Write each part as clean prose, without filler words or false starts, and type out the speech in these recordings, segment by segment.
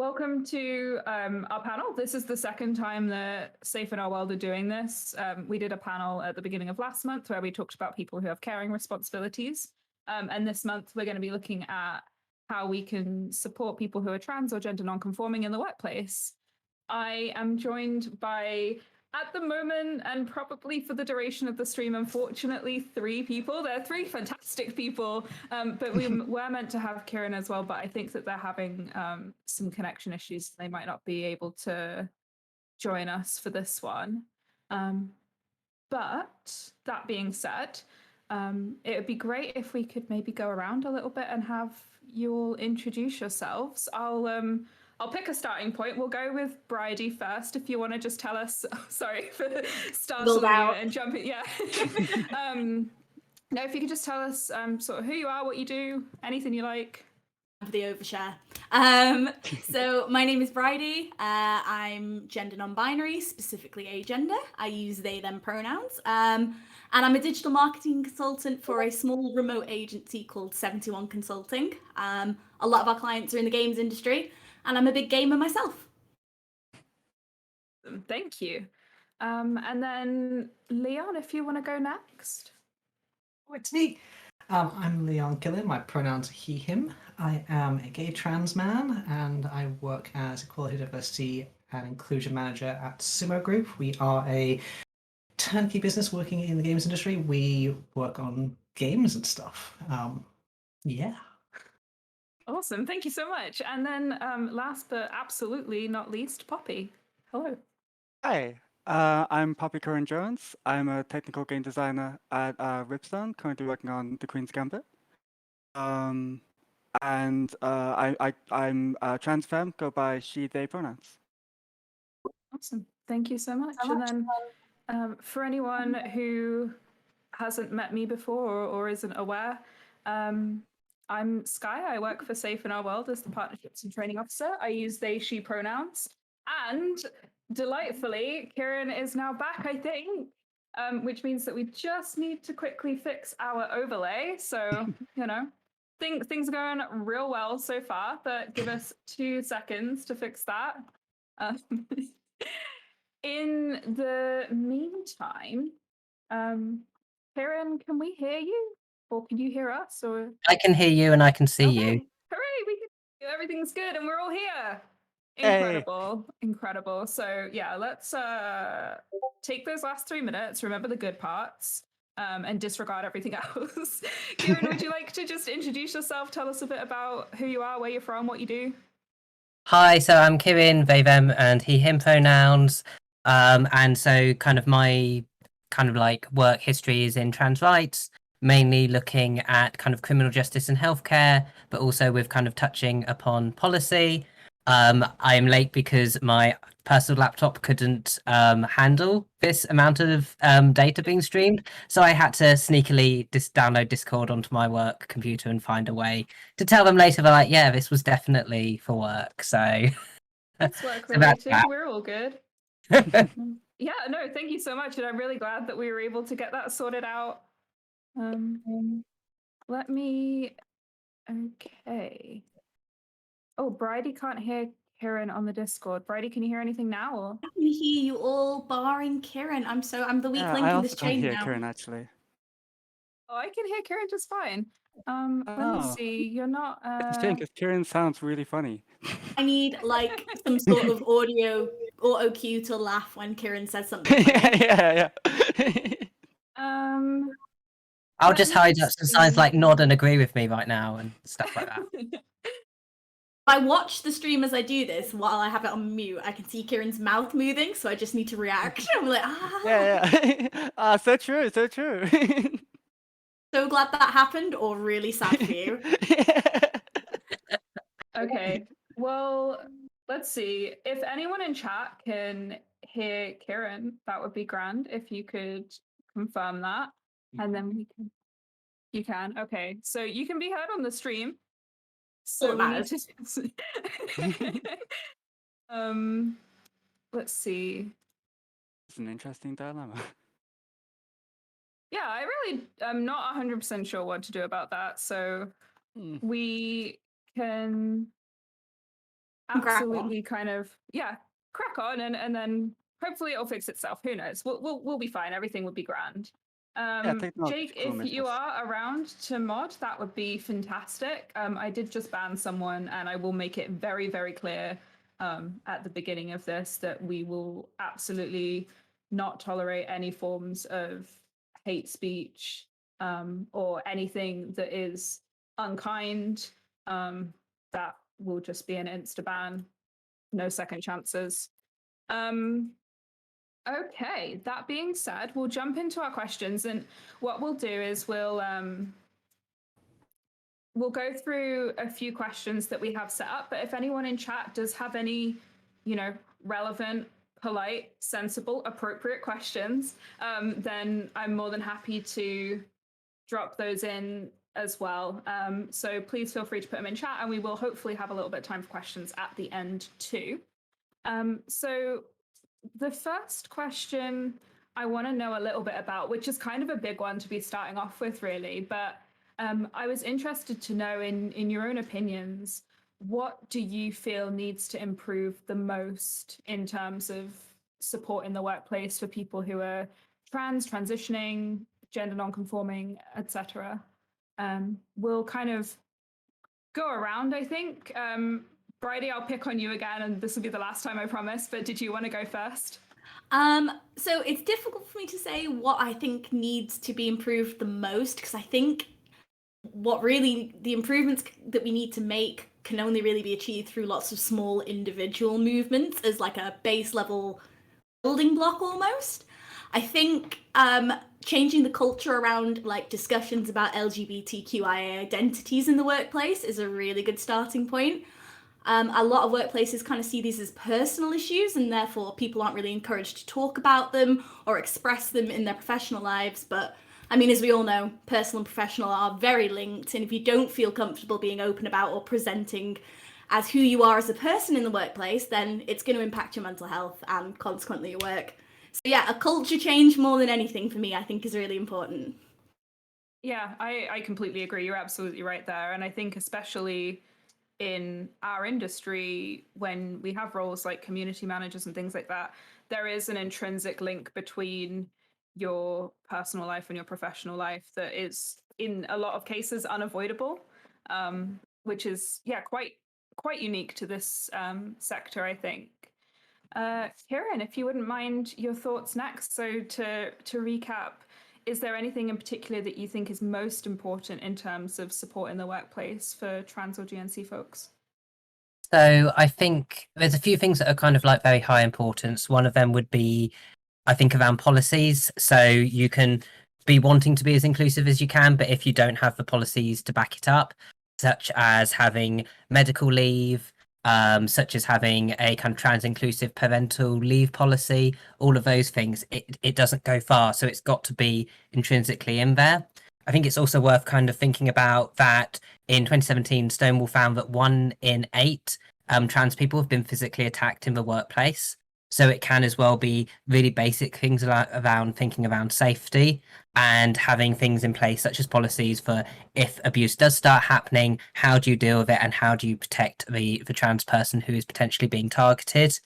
Welcome to our panel. This is the second time that Safe in Our World are doing this. We did a panel at the beginning of last month where we talked about people who have caring responsibilities. And this month we're going to be looking at how we can support people who are trans or gender non-conforming in the workplace. I am joined by, at the moment, and probably for the duration of the stream, unfortunately, 3 people. They're 3 fantastic people, but we were meant to have Kirrin as well, but I think that they're having some connection issues. They might not be able to join us for this one. But that being said, it would be great if we could maybe go around a little bit and have you all introduce yourselves. I'll pick a starting point. We'll go with Bridie first. If you want to just tell us, sorry for startling you and jumping. Yeah. No, if you could just tell us sort of who you are, what you do, anything you like. For the overshare. So my name is Bridie. I'm gender non-binary, specifically agender. I use they, them pronouns. And I'm a digital marketing consultant for a small remote agency called 71 Consulting. A lot of our clients are in the games industry, and I'm a big gamer myself. Thank you. And then Leon, if you want to go next. Oh, it's me. I'm Leon Kirrin. My pronouns are he, him. I am a gay trans man, and I work as Equality, Diversity and Inclusion Manager at Sumo Group. We are a turnkey business working in the games industry. We work on games and stuff. Yeah. Awesome. Thank you so much. And then last but absolutely not least, Poppy. Hello. Hi, I'm Poppy Kirrin Jones. I'm a technical game designer at Ripstone, currently working on The Queen's Gambit. I'm a trans femme, go by she, they pronouns. Awesome. Thank you so much. And then for anyone who hasn't met me before or isn't aware, I'm Sky. I work for Safe in Our World as the Partnerships and Training Officer. I use they, she pronouns. And delightfully, Kirrin is now back, I think, which means that we just need to quickly fix our overlay. So, you know, things are going real well so far, but give us 2 seconds to fix that. In the meantime, Kirrin, can we hear you? Or can you hear us? Or I can hear you and I can see you. Hooray, we can everything's good and we're all here. Hey. Incredible. So yeah, let's take those last 3 minutes, remember the good parts, and disregard everything else. Kirrin, would you like to just introduce yourself, tell us a bit about who you are, where you're from, what you do? Hi, so I'm Kirrin, they, them and he, him pronouns. And so kind of my like work history is in trans rights, mainly looking at kind of criminal justice and healthcare, but also with kind of touching upon policy. I am late because my personal laptop couldn't handle this amount of data being streamed, so I had to sneakily download Discord onto my work computer and find a way to tell them later. They're like, yeah, this was definitely for work. So that's work related. We're all good. Yeah, no, thank you so much, and I'm really glad that we were able to get that sorted out. Let me. Okay. Oh, Bridie can't hear Kirrin on the Discord. Bridie, can you hear anything now? Or? I can hear you all, barring Kirrin. I'm the weak link in this chain now. I also can't hear Kirrin, actually. Oh, I can hear Kirrin just fine. Let me see. You're not. I think Kirrin sounds really funny. I need like some sort of audio auto cue to laugh when Kirrin says something. Yeah. I'll just hide up some signs like nod and agree with me right now and stuff like that. I watch the stream as I do this while I have it on mute. I can see Kirrin's mouth moving, so I just need to react. I'm like, Yeah. So true. So glad that happened, or really sad for you. Okay. Well, let's see. If anyone in chat can hear Kirrin, that would be grand. If you could confirm that, and then we can. You can. Okay. So you can be heard on the stream. So we need to. Let's see. It's an interesting dilemma. Yeah, I really am not 100% sure what to do about that. So we can. absolutely kind of, yeah, crack on, and then hopefully it'll fix itself. Who knows? We'll be fine. Everything will be grand. Technology Jake, is cool, if you missus. are around to mod, that would be fantastic. I did just ban someone, and I will make it very, very clear at the beginning of this that we will absolutely not tolerate any forms of hate speech or anything that is unkind. That will just be an insta ban, no second chances. Okay, that being said, we'll jump into our questions, and what we'll do is we'll go through a few questions that we have set up, but if anyone in chat does have any, relevant, polite, sensible, appropriate questions, then I'm more than happy to drop those in as well. So please feel free to put them in chat, and we will hopefully have a little bit of time for questions at the end too. So the first question I want to know a little bit about, which is kind of a big one to be starting off with, really, but I was interested to know, in your own opinions, what do you feel needs to improve the most in terms of support in the workplace for people who are trans, transitioning, gender non-conforming, etc.? We'll kind of go around, I think. Bridie, I'll pick on you again, and this will be the last time, I promise, but did you want to go first? So it's difficult for me to say what I think needs to be improved the most, because I think what really the improvements that we need to make can only really be achieved through lots of small individual movements as like a base level building block almost. I think changing the culture around like discussions about LGBTQIA identities in the workplace is a really good starting point. A lot of workplaces kind of see these as personal issues, and therefore people aren't really encouraged to talk about them or express them in their professional lives. But I mean, as we all know, personal and professional are very linked, and if you don't feel comfortable being open about or presenting as who you are as a person in the workplace, then it's going to impact your mental health and consequently your work. So yeah, a culture change more than anything for me, I think, is really important. Yeah, I completely agree. You're absolutely right there. And I think especially in our industry, when we have roles like community managers and things like that, there is an intrinsic link between your personal life and your professional life that is, in a lot of cases, unavoidable, which is, yeah, quite unique to this sector, I think. Kirrin, if you wouldn't mind your thoughts next. So to recap, is there anything in particular that you think is most important in terms of support in the workplace for trans or GNC folks? So I think there's a few things that are kind of like very high importance. One of them would be, I think, around policies. So you can be wanting to be as inclusive as you can, but if you don't have the policies to back it up, such as having medical leave, such as having a kind of trans inclusive parental leave policy, all of those things, it doesn't go far. So it's got to be intrinsically in there. I think it's also worth kind of thinking about that in 2017, Stonewall found that 1 in 8 trans people have been physically attacked in the workplace. So it can as well be really basic things around thinking around safety and having things in place, such as policies for if abuse does start happening, how do you deal with it and how do you protect the trans person who is potentially being targeted?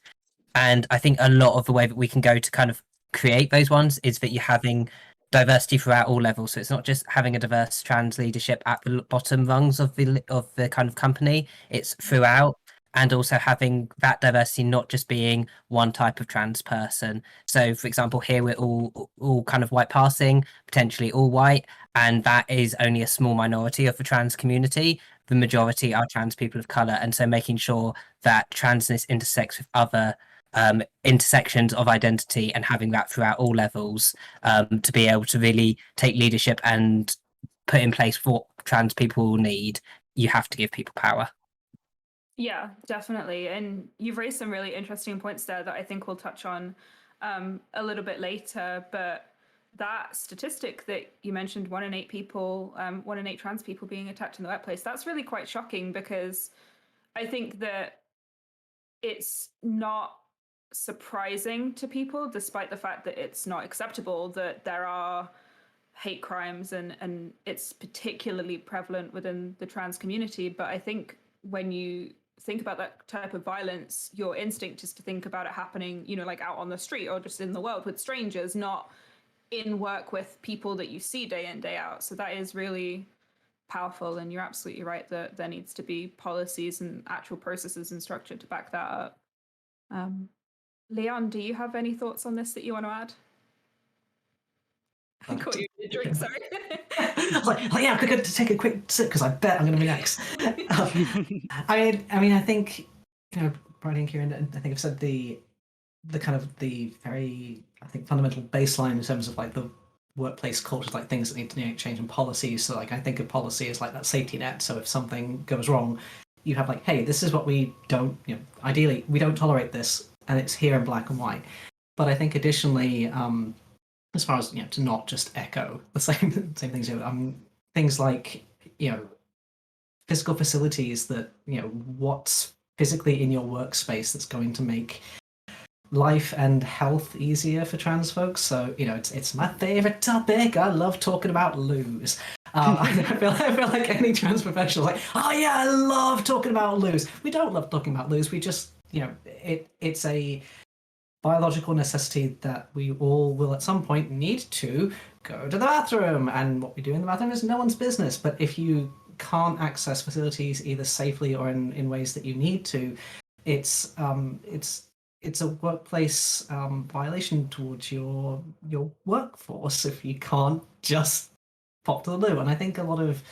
And I think a lot of the way that we can go to kind of create those ones is that you're having diversity throughout all levels. So it's not just having a diverse trans leadership at the bottom rungs of the kind of company, it's throughout. And also having that diversity not just being one type of trans person. So, for example, here we're all kind of white passing, potentially all white, and that is only a small minority of the trans community. The majority are trans people of color, and so making sure that transness intersects with other intersections of identity and having that throughout all levels to be able to really take leadership and put in place what trans people will need. You have to give people power. Yeah, definitely. And you've raised some really interesting points there that I think we'll touch on a little bit later. But that statistic that you mentioned, 1 in 8 people, 1 in 8 trans people being attacked in the workplace, that's really quite shocking, because I think that it's not surprising to people, despite the fact that it's not acceptable, that there are hate crimes and it's particularly prevalent within the trans community. But I think when you think about that type of violence, your instinct is to think about it happening, you know, like out on the street or just in the world with strangers, not in work with people that you see day in, day out. So that is really powerful. And you're absolutely right that there needs to be policies and actual processes and structure to back that up. Leon, do you have any thoughts on this that you want to add? I caught you in a drink, sorry. I was like, oh, yeah, I'm going to take a quick sip because I bet I'm going to be next. I think, you know, Bridie and Kirrin, I think have said the kind of the very, I think, fundamental baseline in terms of like the workplace cultures, like things that need to change in policies. So like I think of policy as like that safety net. So if something goes wrong, you have like, hey, this is what we don't, you know, ideally we don't tolerate this, and it's here in black and white. But I think additionally, as far as, you know, to not just echo the same things, you know, things like, you know, physical facilities that, you know, what's physically in your workspace that's going to make life and health easier for trans folks. So, you know, it's my favorite topic. I love talking about loos. I feel like any trans professional is like, oh yeah, I love talking about loos. We don't love talking about loos. We just, you know, it's a biological necessity that we all will at some point need to go to the bathroom, and what we do in the bathroom is no one's business. But if you can't access facilities either safely or in ways that you need to, it's a workplace violation towards your workforce if you can't just pop to the loo. And I think a lot of,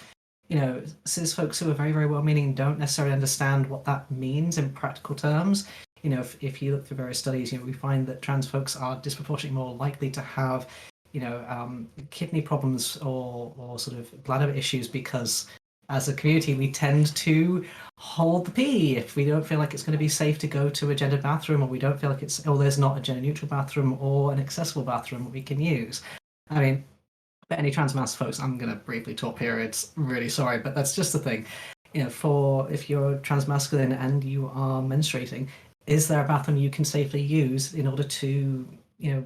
you know, cis folks who are very, very well-meaning don't necessarily understand what that means in practical terms. You know, if you look through various studies, you know, we find that trans folks are disproportionately more likely to have, you know, kidney problems or sort of bladder issues because as a community we tend to hold the pee if we don't feel like it's going to be safe to go to a gendered bathroom, or we don't feel like there's not a gender neutral bathroom or an accessible bathroom that we can use. I mean, for any trans mass folks, I'm going to briefly talk periods. Really sorry, but that's just the thing. You know, if you're transmasculine and you are menstruating, is there a bathroom you can safely use in order to, you know,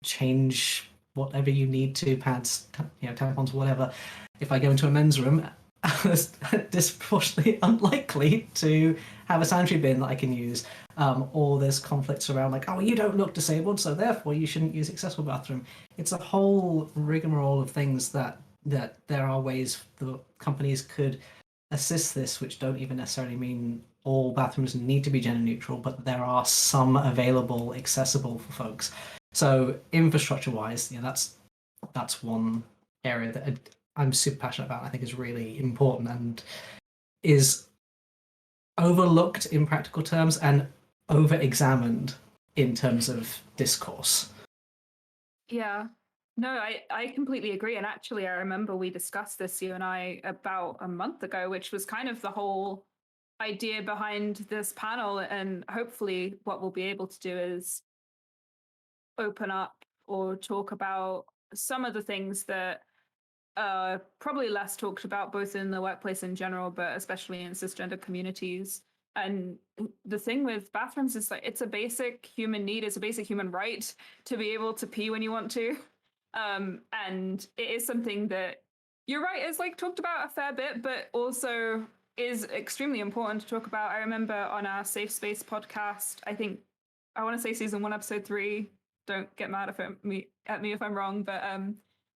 change whatever you need to, pads, you know, tampons, whatever? If I go into a men's room, it's disproportionately unlikely to have a sanitary bin that I can use, or there's conflicts around like, oh, you don't look disabled, so therefore you shouldn't use accessible bathroom. It's a whole rigmarole of things that there are ways the companies could assist this, which don't even necessarily mean all bathrooms need to be gender neutral, but there are some available, accessible for folks. So infrastructure-wise, you know, that's one area that I'm super passionate about. I think is really important and is overlooked in practical terms and over-examined in terms of discourse. Yeah. No, I completely agree. And actually, I remember we discussed this, you and I, about a month ago, which was kind of the whole idea behind this panel. And hopefully what we'll be able to do is open up or talk about some of the things that are probably less talked about, both in the workplace in general, but especially in cisgender communities. And the thing with bathrooms is like, it's a basic human need, it's a basic human right to be able to pee when you want to. And it is something that, you're right, is like talked about a fair bit, but also is extremely important to talk about. I remember on our Safe Space podcast, I want to say season 1, episode 3, don't get mad at me if I'm wrong, but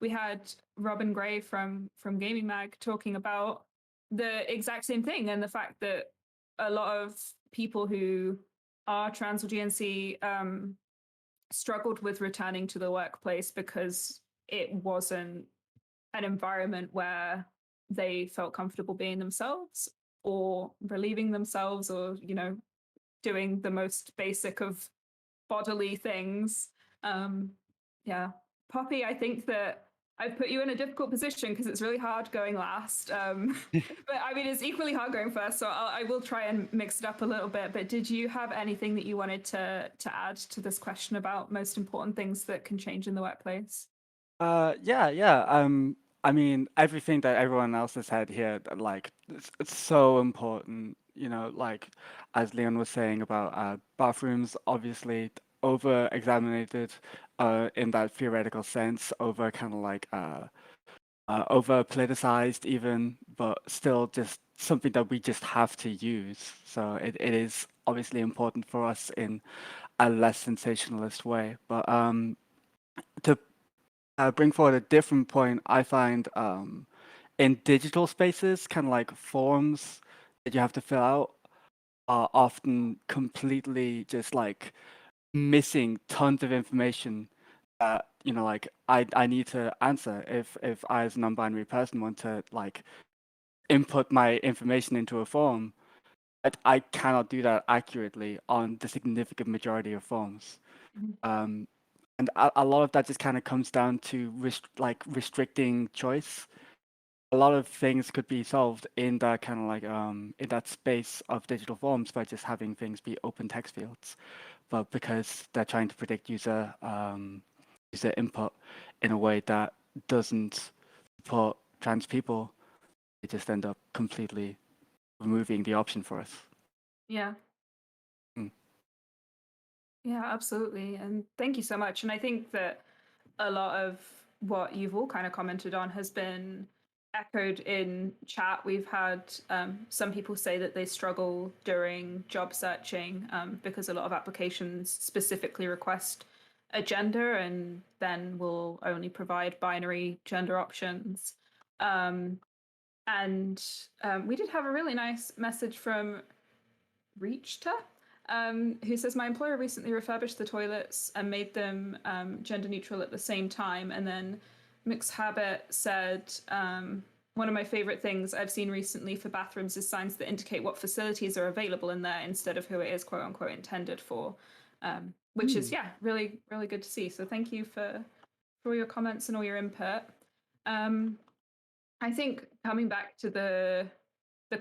we had Robin Gray from Gaming Mag talking about the exact same thing, and the fact that a lot of people who are trans or GNC struggled with returning to the workplace because it wasn't an environment where they felt comfortable being themselves or relieving themselves, or, you know, doing the most basic of bodily things. Yeah. Poppy, I think that I've put you in a difficult position because it's really hard going last. But I mean, it's equally hard going first, so I will try and mix it up a little bit. But did you have anything that you wanted to add to this question about most important things that can change in the workplace? Yeah. I mean, everything that everyone else has said here, like, it's so important. You know, like as Leon was saying about bathrooms, obviously over-examined in that theoretical sense, over kind of like over politicized even, but still just something that we just have to use. So it is obviously important for us in a less sensationalist way. But to bring forward a different point, I find in digital spaces, kind of like forms that you have to fill out are often completely just like missing tons of information that like I need to answer if I as a non-binary person want to like input my information into a form. I cannot do that accurately on the significant majority of forms. Mhm. And a lot of that just kind of comes down to restricting choice. A lot of things could be solved in that kind of like in that space of digital forms by just having things be open text fields. But because they're trying to predict user input in a way that doesn't support trans people, they just end up completely removing the option for us. Yeah. Mm. Yeah, absolutely. And thank you so much. And I think that a lot of what you've all kind of commented on has been echoed in chat. We've had some people say that they struggle during job searching because a lot of applications specifically request a gender and then will only provide binary gender options. And we did have a really nice message from Reachta, who says, my employer recently refurbished the toilets and made them gender neutral at the same time. And then Mixed Habit said, one of my favorite things I've seen recently for bathrooms is signs that indicate what facilities are available in there instead of who it is quote unquote intended for, which is, yeah, really, really good to see. So thank you for all your comments and all your input. I think coming back to the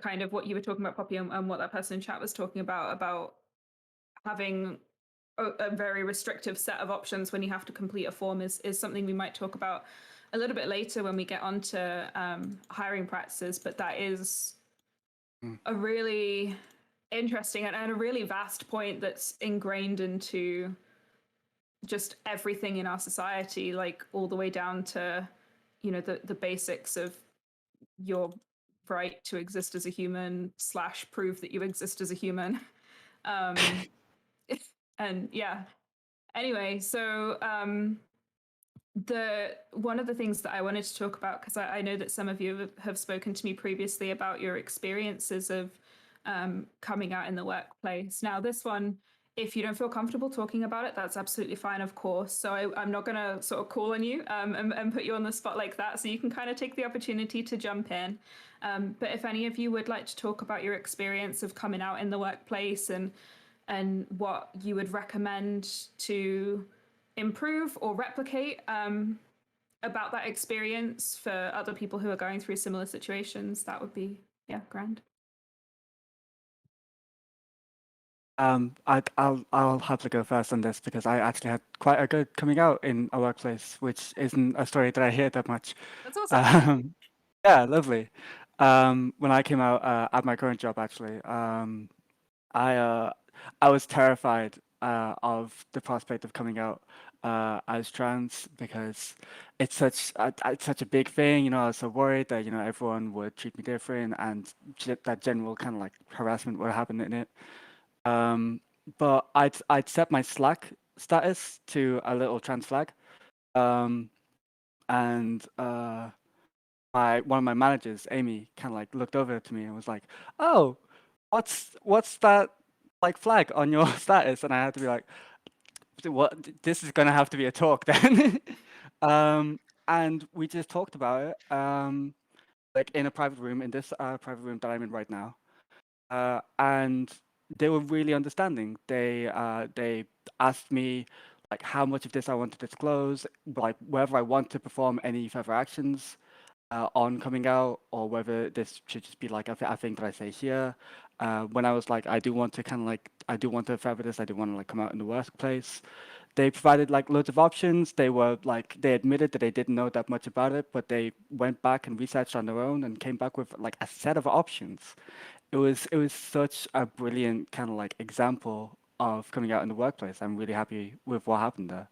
kind of what you were talking about, Poppy, and what that person in chat was talking about having a very restrictive set of options when you have to complete a form is something we might talk about a little bit later when we get onto hiring practices. But that is a really interesting and a really vast point that's ingrained into just everything in our society, like all the way down to the basics of your right to exist as a human / prove that you exist as a human. And yeah, anyway, so the one of the things that I wanted to talk about, because I know that some of you have spoken to me previously about your experiences of coming out in the workplace. Now, this one, if you don't feel comfortable talking about it, that's absolutely fine, of course. So I'm not going to sort of call on you and put you on the spot like that. So you can kind of take the opportunity to jump in. But if any of you would like to talk about your experience of coming out in the workplace and what you would recommend to improve or replicate about that experience for other people who are going through similar situations, that would be, yeah, grand. I'll have to go first on this because I actually had quite a good coming out in a workplace, which isn't a story that I hear that much. That's awesome. Yeah, lovely. When I came out at my current job, actually, I was terrified of the prospect of coming out as trans because it's such a big thing. I was so worried that everyone would treat me different and that general kind of like harassment would happen in it. But I'd set my Slack status to a little trans flag, and one of my managers, Amy, kind of like looked over to me and was like, "Oh, what's that like flag on your status?" And I had to be like, "What? This is gonna have to be a talk then." And we just talked about it, like in a private room, in this private room that I'm in right now. And they were really understanding. They asked me like how much of this I want to disclose, like whether I want to perform any further actions on coming out, or whether this should just be like a thing that I say here. When I was like, I do want to kind of like, I do want to further this. I do want to like come out in the workplace. They provided like loads of options. They were like, they admitted that they didn't know that much about it, but they went back and researched on their own and came back with like a set of options. It was such a brilliant kind of like example of coming out in the workplace. I'm really happy with what happened there.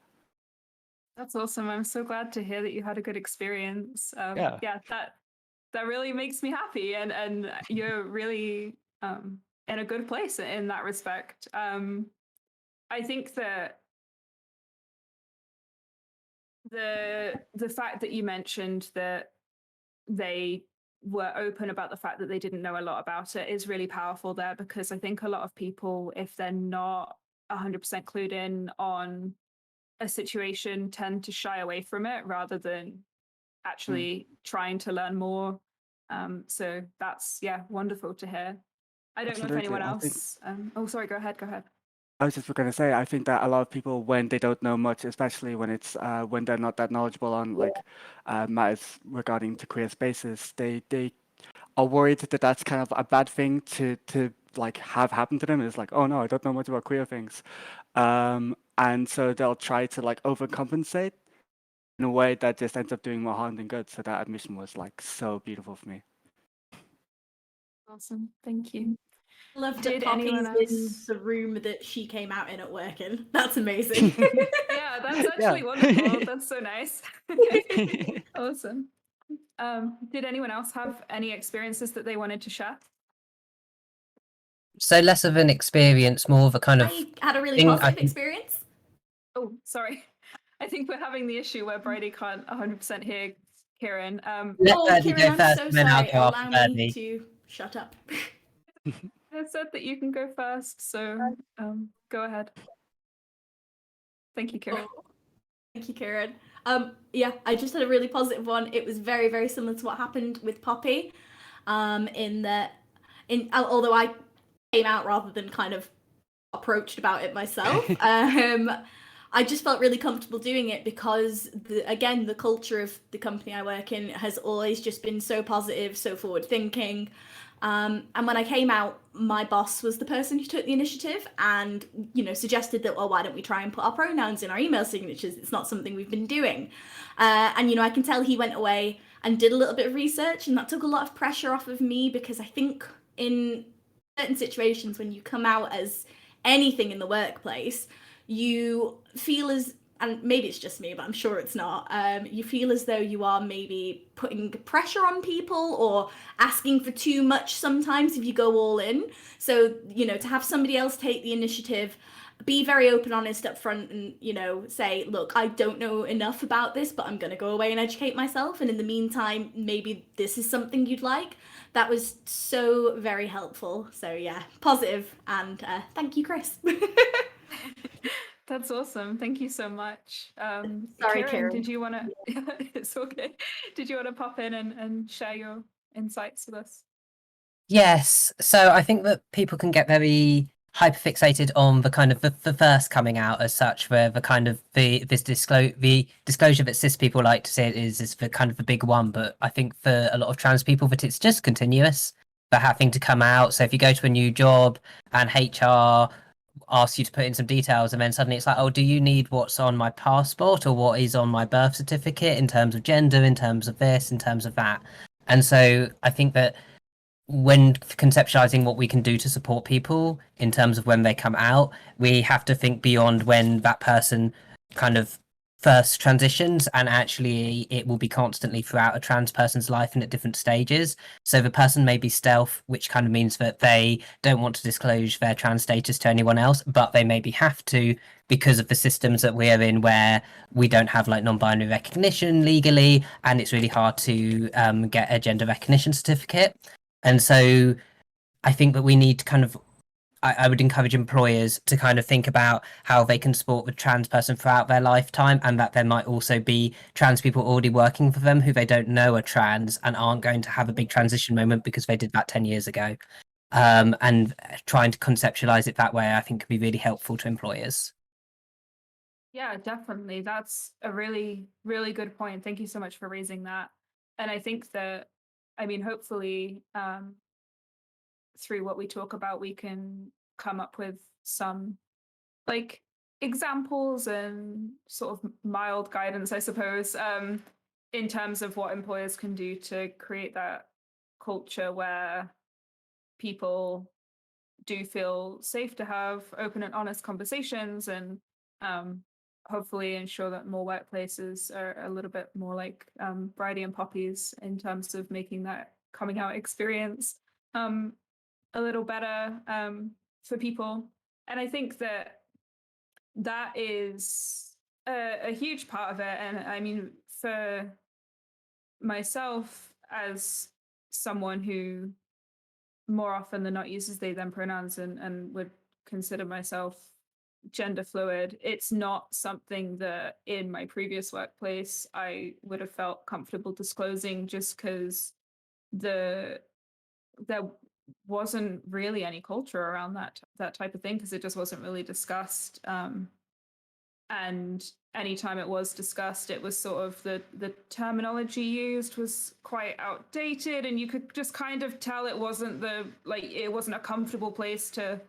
That's awesome. I'm so glad to hear that you had a good experience. Yeah. Yeah, really makes me happy, and you're really in a good place in that respect. I think that the fact that you mentioned that they were open about the fact that they didn't know a lot about it is really powerful there, because I think a lot of people, if they're not 100% clued in on a situation, tend to shy away from it rather than actually trying to learn more. So that's, yeah, wonderful to hear. I don't know if anyone Absolutely. else. Oh, sorry. Go ahead. Go ahead. I was just going to say, I think that a lot of people, when they don't know much, especially when it's when they're not that knowledgeable on like matters regarding to queer spaces, they are worried that that's kind of a bad thing to like have happen to them. It's like, oh no, I don't know much about queer things, and so they'll try to like overcompensate in a way that just ends up doing more harm than good. So that admission was like so beautiful for me. Awesome. Thank you. I love that Did anyone Poppy's in else? the room that she came out in at work in. That's amazing. Yeah, that's Yeah. actually wonderful. That's so nice. Awesome. Did anyone else have any experiences that they wanted to share? So less of an experience, more of a kind of I had a really thing I positive think. experience. Oh, sorry. I think we're having the issue where Bridie can't 100% hear Kirrin. Let Oh, Birdie Kirrin, go I'm first, so and then I'll sorry. go after Allow me Birdie. to shut up. I said that you can go first, so go ahead. Thank you, Kirrin. Oh, thank you, Kirrin. Yeah, I just had a really positive one. It was very, very similar to what happened with Poppy. Although I came out rather than kind of approached about it myself. I just felt really comfortable doing it because, the culture of the company I work in has always just been so positive, so forward thinking. And when I came out, my boss was the person who took the initiative and, suggested that, well, why don't we try and put our pronouns in our email signatures? It's not something we've been doing. And, I can tell he went away and did a little bit of research, and that took a lot of pressure off of me, because I think in certain situations when you come out as anything in the workplace, you feel and maybe it's just me, but I'm sure it's not, you feel as though you are maybe putting pressure on people or asking for too much sometimes if you go all in. So, to have somebody else take the initiative, be very open, honest up front, and, say, look, I don't know enough about this, but I'm going to go away and educate myself. And in the meantime, maybe this is something you'd like. That was so very helpful. So yeah, positive, and thank you, Chris. That's awesome. Thank you so much. Sorry, Kirrin, Kirrin. did you want to? It's okay. Did you want to pop in and share your insights with us? Yes. So I think that people can get very hyperfixated on the kind of the first coming out as such, where the kind of the disclosure that cis people like to say it is the kind of the big one. But I think for a lot of trans people that it's just continuous for having to come out. So if you go to a new job and HR asks you to put in some details, and then suddenly it's like, oh, do you need what's on my passport or what is on my birth certificate in terms of gender, in terms of this, in terms of that? And so I think that when conceptualizing what we can do to support people in terms of when they come out, we have to think beyond when that person kind of first transitions, and actually it will be constantly throughout a trans person's life and at different stages. So the person may be stealth, which kind of means that they don't want to disclose their trans status to anyone else, but they maybe have to because of the systems that we're in, where we don't have like non-binary recognition legally, and it's really hard to get a gender recognition certificate. And so I think that we need to kind of, I would encourage employers to kind of think about how they can support the trans person throughout their lifetime, and that there might also be trans people already working for them who they don't know are trans and aren't going to have a big transition moment because they did that 10 years ago. And trying to conceptualize it that way, I think, can be really helpful to employers. Yeah, definitely. That's a really, really good point. Thank you so much for raising that. And I think that, hopefully, through what we talk about, we can come up with some like examples and sort of mild guidance, I suppose, in terms of what employers can do to create that culture where people do feel safe to have open and honest conversations, and hopefully ensure that more workplaces are a little bit more like Bridie and Poppy's in terms of making that coming out experience a little better for people. And I think that is a huge part of it. And I mean, for myself, as someone who more often than not uses they them pronouns and would consider myself gender fluid, it's not something that in my previous workplace I would have felt comfortable disclosing, just because there wasn't really any culture around that type of thing, because it just wasn't really discussed. And anytime it was discussed, it was sort of the terminology used was quite outdated, and you could just kind of tell it wasn't a comfortable place to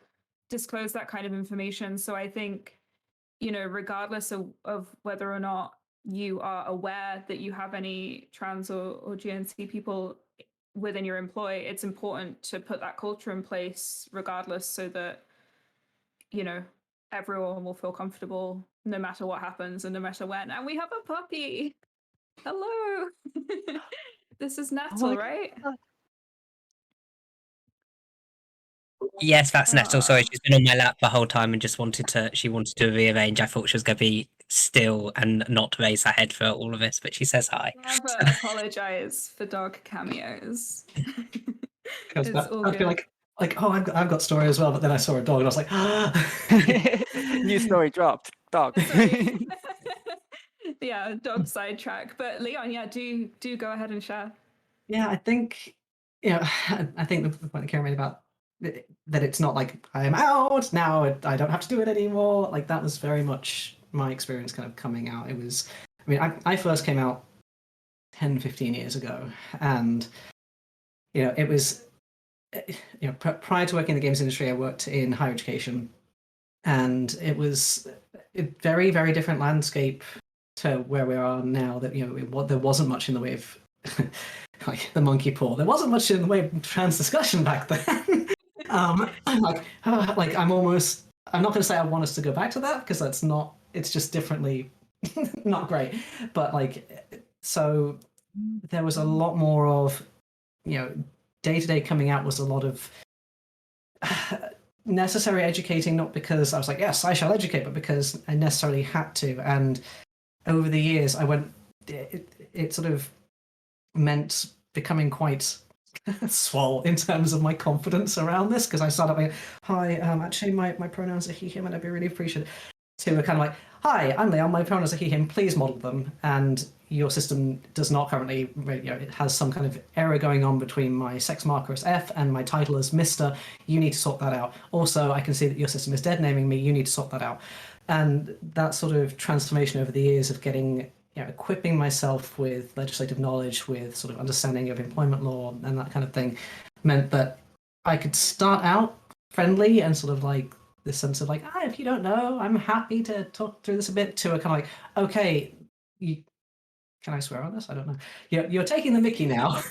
disclose that kind of information. So I think, regardless of whether or not you are aware that you have any trans or GNC people within your employ, it's important to put that culture in place regardless, so that everyone will feel comfortable no matter what happens and no matter when. And we have a puppy. Hello. This is Nettle, right? Yes, that's Nettle. Sorry, Ah. she's been on my lap the whole time and just wanted to rearrange. I thought she was going to be still and not raise her head for all of this, but she says hi. Never apologize for dog cameos. Because It's all I'd be good. oh, I've got story as well, but then I saw a dog and I was like, New story dropped. Dog. Sorry. Yeah, dog sidetrack. But Leon, yeah, do go ahead and share. Yeah, I think, I think the point that Karen made about that it's not like I am out now, I don't have to do it anymore. Like, that was very much my experience kind of coming out. It was, I mean, I first came out 10, 15 years ago, and, it was, prior to working in the games industry, I worked in higher education, and it was a very, very different landscape to where we are now. That there wasn't much in the way of like the monkey paw. There wasn't much in the way of trans discussion back then. I'm like I'm not going to say I want us to go back to that, because that's not. It's just differently not great. But so there was a lot more of day to day coming out was a lot of necessary educating, not because I was like, yes, I shall educate, but because I necessarily had to. And over the years, it sort of meant becoming quite swole in terms of my confidence around this, because I started like, hi, actually my pronouns are he, him, and I'd be really appreciative. To a kind of like, hi, I'm Leon, my pronouns are he, him, please model them. And your system does not currently, it has some kind of error going on between my sex marker as F and my title as Mr. You need to sort that out. Also, I can see that your system is dead naming me. You need to sort that out. And that sort of transformation over the years of getting, equipping myself with legislative knowledge, with sort of understanding of employment law and that kind of thing, meant that I could start out friendly and sort of like this sense of like, if you don't know, I'm happy to talk through this a bit, to a kind of like, okay, can I swear on this? I don't know. You're taking the mickey now.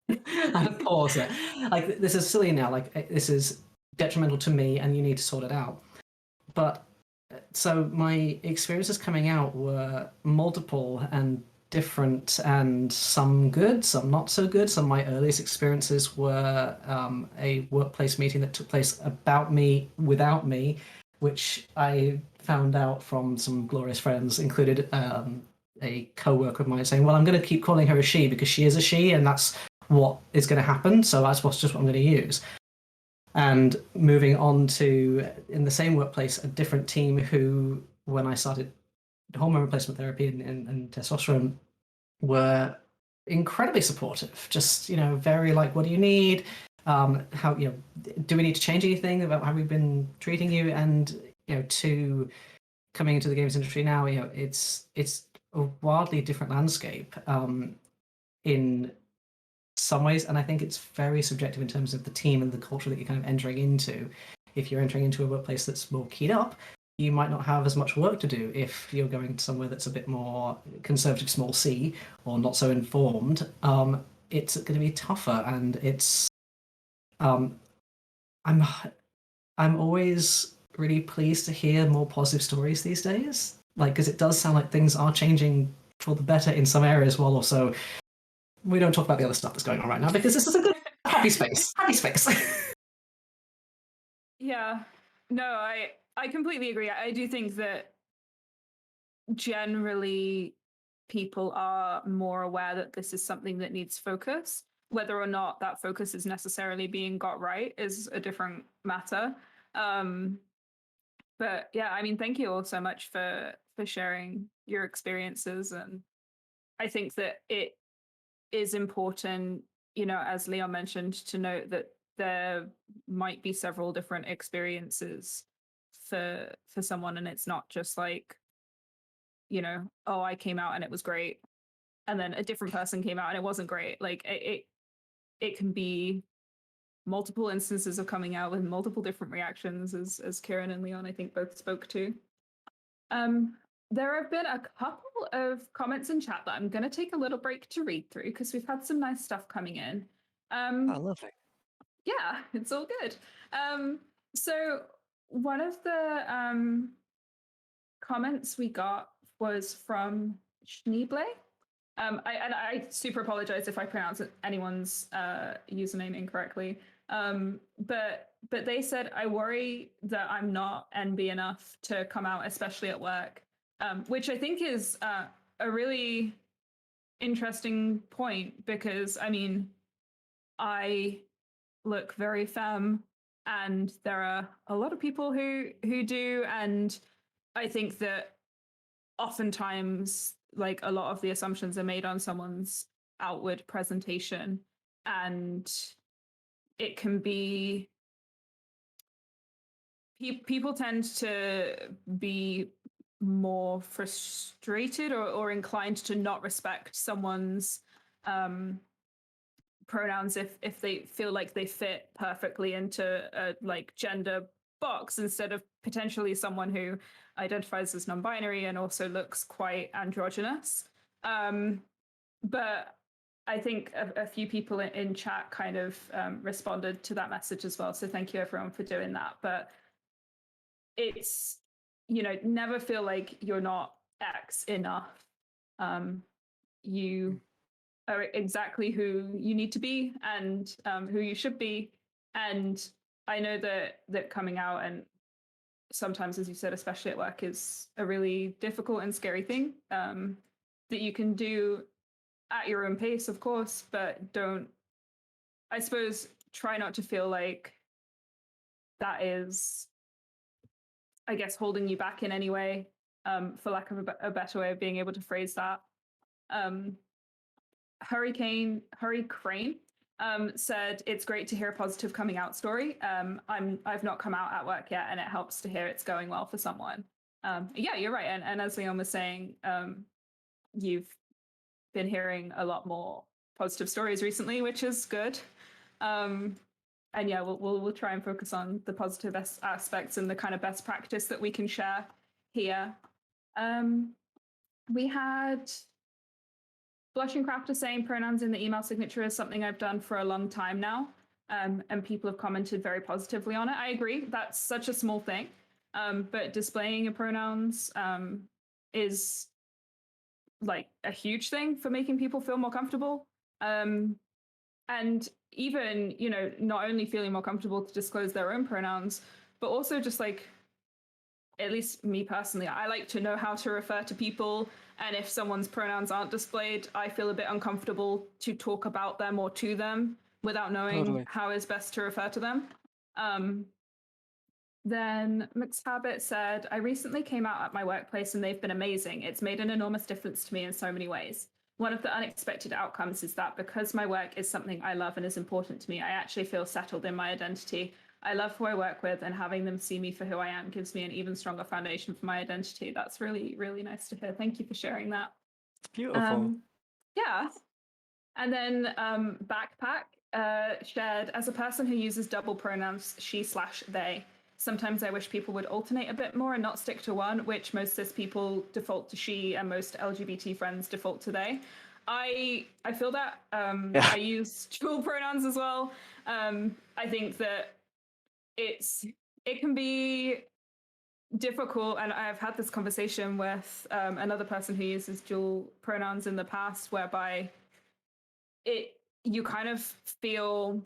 And pause it. Like, this is silly now. Like, this is detrimental to me, and you need to sort it out. But so my experiences coming out were multiple and different, and some good, some not so good. Some of my earliest experiences were a workplace meeting that took place about me, without me, which I found out from some glorious friends, included a co-worker of mine saying, well, I'm going to keep calling her a she because she is a she, and that's what is going to happen, so that's just what I'm going to use. And moving on to, in the same workplace, a different team who, when I started hormone replacement therapy and testosterone, were incredibly supportive. Just, very like, what do you need? How, do we need to change anything about how we've been treating you? And, to coming into the games industry now, it's a wildly different landscape in some ways, and I think it's very subjective in terms of the team and the culture that you're kind of entering into. If you're entering into a workplace that's more keyed up, you might not have as much work to do. If you're going somewhere that's a bit more conservative, small c, or not so informed, it's going to be tougher. And it's I'm always really pleased to hear more positive stories these days. like, because it does sound like things are changing for the better in some areas, while also we don't talk about the other stuff that's going on right now because this is a good happy space. Happy space. Yeah. No, I completely agree. I do think that generally people are more aware that this is something that needs focus. Whether or not that focus is necessarily being got right is a different matter. But yeah, I mean, thank you all so much for sharing your experiences, and I think that it is important, you know, as Leon mentioned, to note that there might be several different experiences for someone, and it's not just like, you know, oh, I came out and it was great, and then a different person came out and it wasn't great. Like it can be multiple instances of coming out with multiple different reactions, as Kirrin and Leon I think both spoke to. There have been a couple of comments in chat that I'm going to take a little break to read through because we've had some nice stuff coming in. Oh, lovely. Yeah, it's all good. So one of the comments we got was from Schneeble. I super apologize if I pronounce anyone's username incorrectly. But they said, I worry that I'm not NB enough to come out, especially at work, which I think is a really interesting point because, I mean, I look very femme and there are a lot of people who do, and I think that oftentimes like a lot of the assumptions are made on someone's outward presentation, and it can be people tend to be more frustrated or inclined to not respect someone's pronouns if they feel like they fit perfectly into a like gender box, instead of potentially someone who identifies as non-binary and also looks quite androgynous. But I think a few people in chat kind of responded to that message as well. So thank you everyone for doing that. But it's, you know, never feel like you're not X enough. You are exactly who you need to be and who you should be. And I know that coming out, and sometimes, as you said, especially at work, is a really difficult and scary thing that you can do at your own pace, of course, but don't, I suppose, try not to feel like that is, I guess, holding you back in any way, for lack of a better way of being able to phrase that. Hurry Crane said, it's great to hear a positive coming out story. I've not come out at work yet, and it helps to hear it's going well for someone. Yeah, you're right. And as Leon was saying, you've been hearing a lot more positive stories recently, which is good. And yeah, we'll try and focus on the positive aspects and the kind of best practice that we can share here. We had Blushing Crafter saying pronouns in the email signature is something I've done for a long time now, and people have commented very positively on it. I agree, that's such a small thing, but displaying your pronouns is like a huge thing for making people feel more comfortable. And even, you know, not only feeling more comfortable to disclose their own pronouns, but also just like, at least me personally, I like to know how to refer to people. And if someone's pronouns aren't displayed, I feel a bit uncomfortable to talk about them or to them without knowing how is best to refer to them. Then Mixed Habit said, I recently came out at my workplace and they've been amazing. It's made an enormous difference to me in so many ways. One of the unexpected outcomes is that because my work is something I love and is important to me, I actually feel settled in my identity. I love who I work with, and having them see me for who I am gives me an even stronger foundation for my identity. That's really, really nice to hear. Thank you for sharing that. It's beautiful. Yeah. And then Backpack shared, as a person who uses double pronouns, she/they, sometimes I wish people would alternate a bit more and not stick to one, which most cis people default to she and most LGBT friends default to they. I feel that. I use dual pronouns as well. I think that it can be difficult, and I've had this conversation with another person who uses dual pronouns in the past, whereby you kind of feel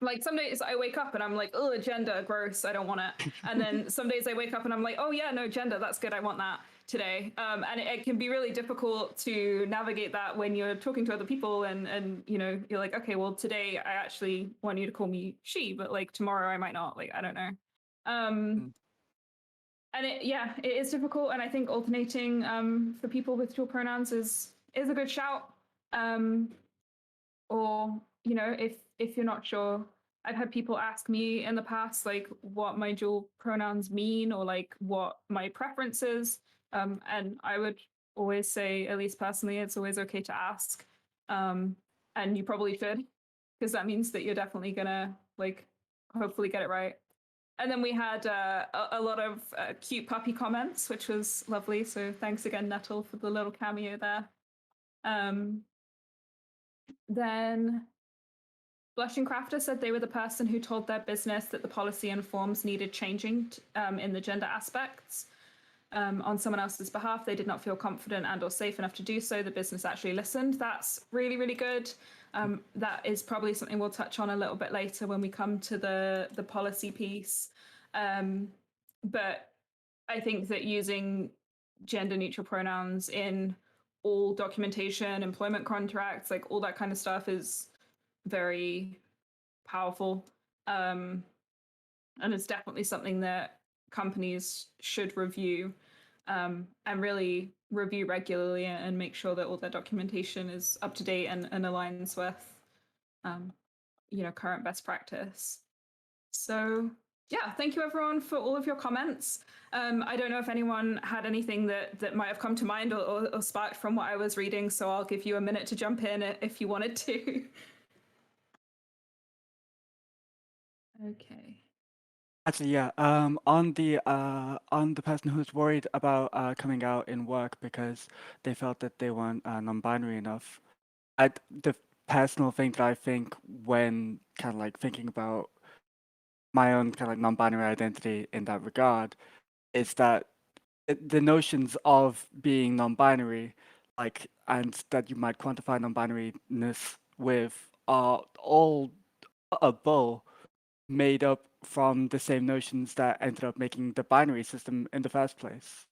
like some days I wake up and I'm like, oh, gender, gross, I don't want it. And then some days I wake up and I'm like, oh yeah, no, gender, that's good, I want that today. And it can be really difficult to navigate that when you're talking to other people and you're like, okay, well, today I actually want you to call me she, but like tomorrow I might not, like, I don't know. And it is difficult. And I think alternating for people with dual pronouns is a good shout. Or, if you're not sure, I've had people ask me in the past, like, what my dual pronouns mean or like what my preference is. And I would always say, at least personally, it's always okay to ask. And you probably should, because that means that you're definitely gonna like hopefully get it right. And then we had a lot of cute puppy comments, which was lovely. So thanks again, Nettle, for the little cameo there. Then Blushing Crafter said they were the person who told their business that the policy and forms needed changing in the gender aspects. On someone else's behalf, they did not feel confident and or safe enough to do so. The business actually listened. That's really, really good. That is probably something we'll touch on a little bit later when we come to the policy piece. But I think that using gender neutral pronouns in all documentation, employment contracts, like all that kind of stuff is very powerful. And it's definitely something that companies should review and really review regularly and make sure that all their documentation is up to date and aligns with current best practice. So yeah, thank you everyone for all of your comments. I don't know if anyone had anything that might have come to mind or sparked from what I was reading, so I'll give you a minute to jump in if you wanted to. Okay. Actually, yeah. On the person who's worried about coming out in work because they felt that they weren't non-binary enough, the personal thing that I think when kind of like thinking about my own kind of like non-binary identity in that regard is that the notions of being non-binary, like, and that you might quantify non-binariness with, are all a bull made up from the same notions that ended up making the binary system in the first place.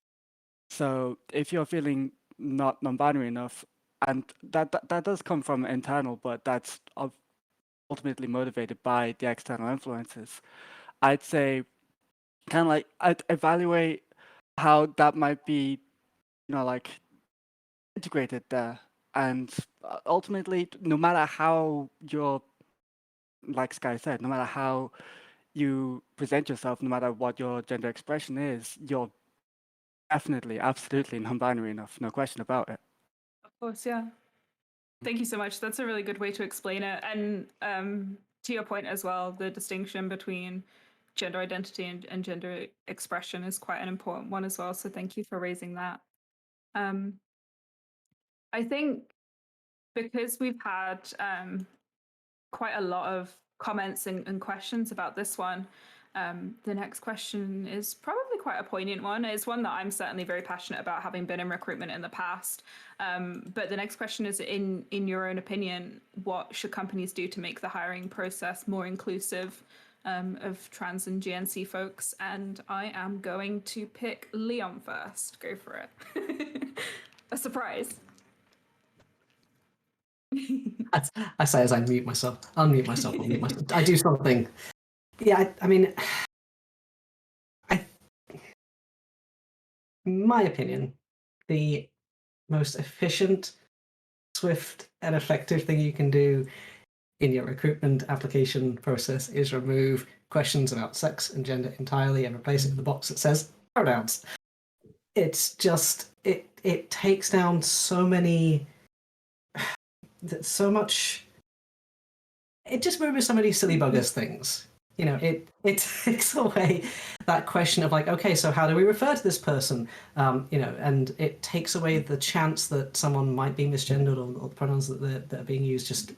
So if you're feeling not non-binary enough, and that does come from internal, but that's ultimately motivated by the external influences, I'd say kind of like I'd evaluate how that might be, like integrated there. And ultimately, no matter how you're, like Sky said, no matter how you present yourself, no matter what your gender expression is, you're definitely, absolutely non-binary enough, no question about it. Of course, yeah. Thank you so much. That's a really good way to explain it. And to your point as well, the distinction between gender identity and gender expression is quite an important one as well. So thank you for raising that. I think because we've had quite a lot of comments and questions about this one, the next question is probably quite a poignant one. It's one that I'm certainly very passionate about, having been in recruitment in the past. But the next question is, in your own opinion, what should companies do to make the hiring process more inclusive of trans and GNC folks? And I am going to pick Leon first. Go for it. A surprise. I say as I mute myself, unmute myself, unmute myself. I do something. Yeah, I mean, in my opinion, the most efficient, swift, and effective thing you can do in your recruitment application process is remove questions about sex and gender entirely and replace it with a box that says pronouns. It's just, it takes down so much, it just removes so many silly buggers things. It takes away that question of like, okay, so how do we refer to this person? And it takes away the chance that someone might be misgendered or the pronouns that are being used just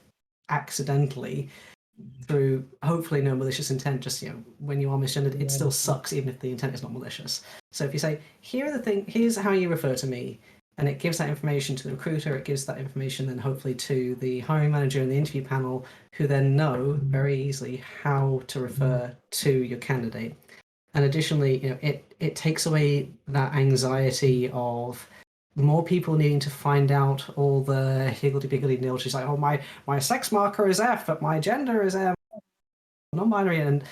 accidentally. through hopefully no malicious intent. Just when you are misgendered, it still sucks even if the intent is not malicious. So if you say, here's how you refer to me, and it gives that information to the recruiter, it gives that information then hopefully to the hiring manager and the interview panel, who then know very easily how to refer to your candidate. And additionally, it takes away that anxiety of more people needing to find out all the higgledy-piggledy nilches, like, oh, my sex marker is F, but my gender is non-binary, and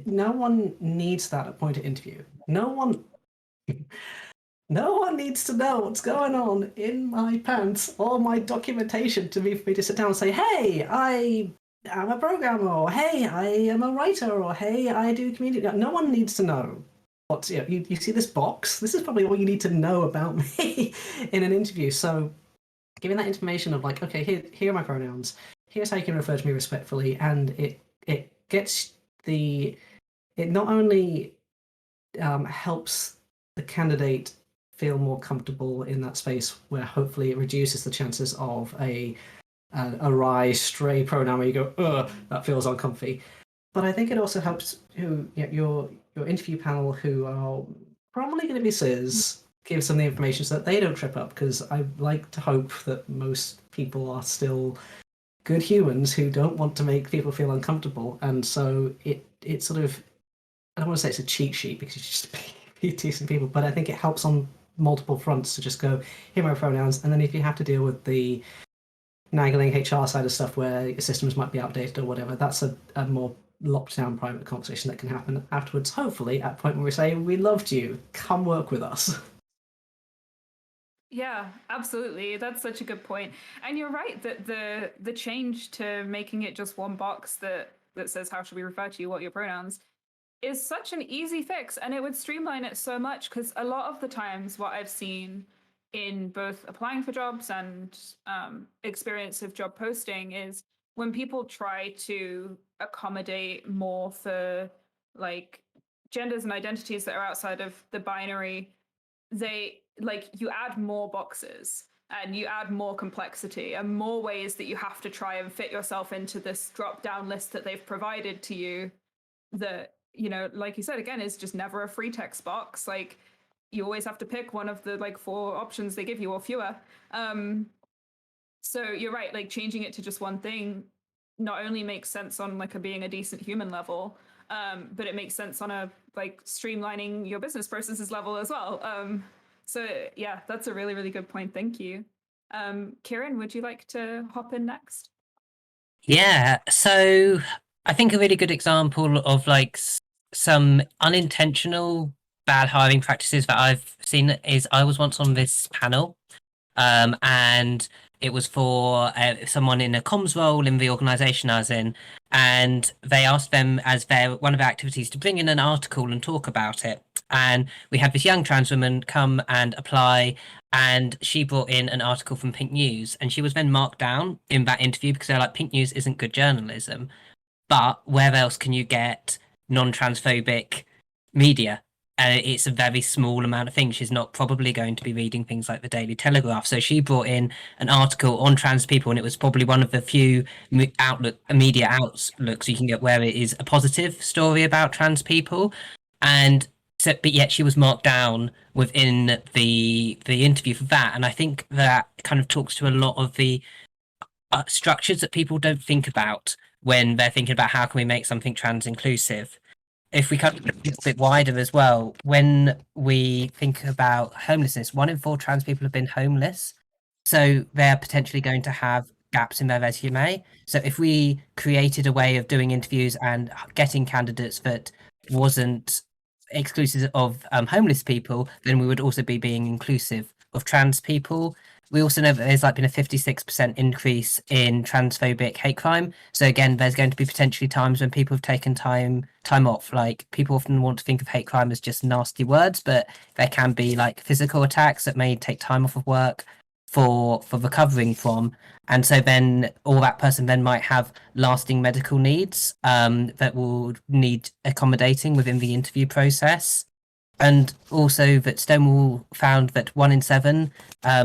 no one needs that at point of interview. No one needs to know what's going on in my pants or my documentation for me to sit down and say, hey, I am a programmer, or hey, I am a writer, or hey, I do community. No one needs to know. You see this box? This is probably all you need to know about me in an interview. So giving that information of like, okay, here are my pronouns. Here's how you can refer to me respectfully, and it not only helps the candidate feel more comfortable in that space, where hopefully it reduces the chances of a wry, stray pronoun where you go, ugh, that feels uncomfy. But I think it also helps your interview panel, who are probably going to be cis, give some of the information so that they don't trip up, because I like to hope that most people are still good humans who don't want to make people feel uncomfortable. And so it sort of, I don't want to say it's a cheat sheet because you just be decent people, but I think it helps on multiple fronts to just go, here are my pronouns, and then if you have to deal with the nagging HR side of stuff where your systems might be outdated or whatever, that's a more locked down private conversation that can happen afterwards, hopefully at a point where we say, we loved you, come work with us. Yeah, absolutely. That's such a good point. And you're right that the change to making it just one box that says how should we refer to you, what are your pronouns, is such an easy fix, and it would streamline it so much, because a lot of the times what I've seen in both applying for jobs and experience of job posting is when people try to accommodate more for like genders and identities that are outside of the binary, you add more boxes and you add more complexity and more ways that you have to try and fit yourself into this drop down list that they've provided to you, that, like you said, again, is just never a free text box. Like, you always have to pick one of the 4 options they give you, or fewer. So you're right, like changing it to just one thing not only makes sense on like a being a decent human level, but it makes sense on a streamlining your business processes level as well. So yeah, that's a really, really good point. Thank you. Kirrin, would you like to hop in next? Yeah, so I think a really good example of some unintentional bad hiring practices that I've seen is I was once on this panel, and it was for someone in a comms role in the organisation I was in, and they asked them as one of their activities to bring in an article and talk about it. And we had this young trans woman come and apply, and she brought in an article from Pink News, and she was then marked down in that interview because they're like, Pink News isn't good journalism, but where else can you get non-transphobic media? It's a very small amount of things. She's not probably going to be reading things like the Daily Telegraph. So she brought in an article on trans people, and it was probably one of the few media outlooks you can get where it is a positive story about trans people. And so, but yet she was marked down within the interview for that. And I think that kind of talks to a lot of the structures that people don't think about when they're thinking about how can we make something trans inclusive. If we cut a bit wider as well, when we think about homelessness, 1 in 4 trans people have been homeless. So they're potentially going to have gaps in their resume. So if we created a way of doing interviews and getting candidates that wasn't exclusive of homeless people, then we would also be being inclusive of trans people. We also know that there's been a 56% increase in transphobic hate crime. So again, there's going to be potentially times when people have taken time off. Like, people often want to think of hate crime as just nasty words, but there can be physical attacks that may take time off of work for recovering from. And so then that person then might have lasting medical needs that will need accommodating within the interview process. And also that Stonewall found that 1 in 7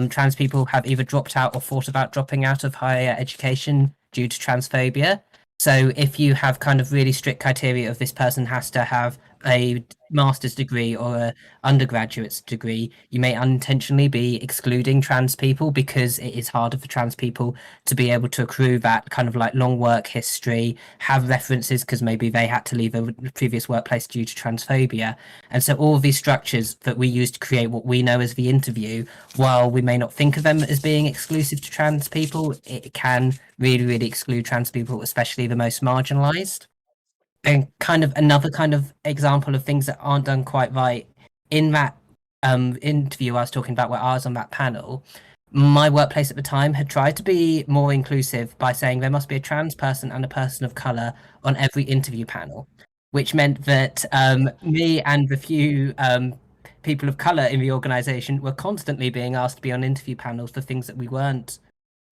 trans people have either dropped out or thought about dropping out of higher education due to transphobia. So if you have kind of really strict criteria of this person has to have a master's degree or a undergraduate's degree, you may unintentionally be excluding trans people because it is harder for trans people to be able to accrue that kind of like long work history, have references because maybe they had to leave a previous workplace due to transphobia. And so all of these structures that we use to create what we know as the interview, while we may not think of them as being exclusive to trans people, it can really, really exclude trans people, especially the most marginalized. And kind of another kind of example of things that aren't done quite right in that interview I was talking about where I was on that panel, my workplace at the time had tried to be more inclusive by saying there must be a trans person and a person of color on every interview panel, which meant that me and the few people of color in the organization were constantly being asked to be on interview panels for things that we weren't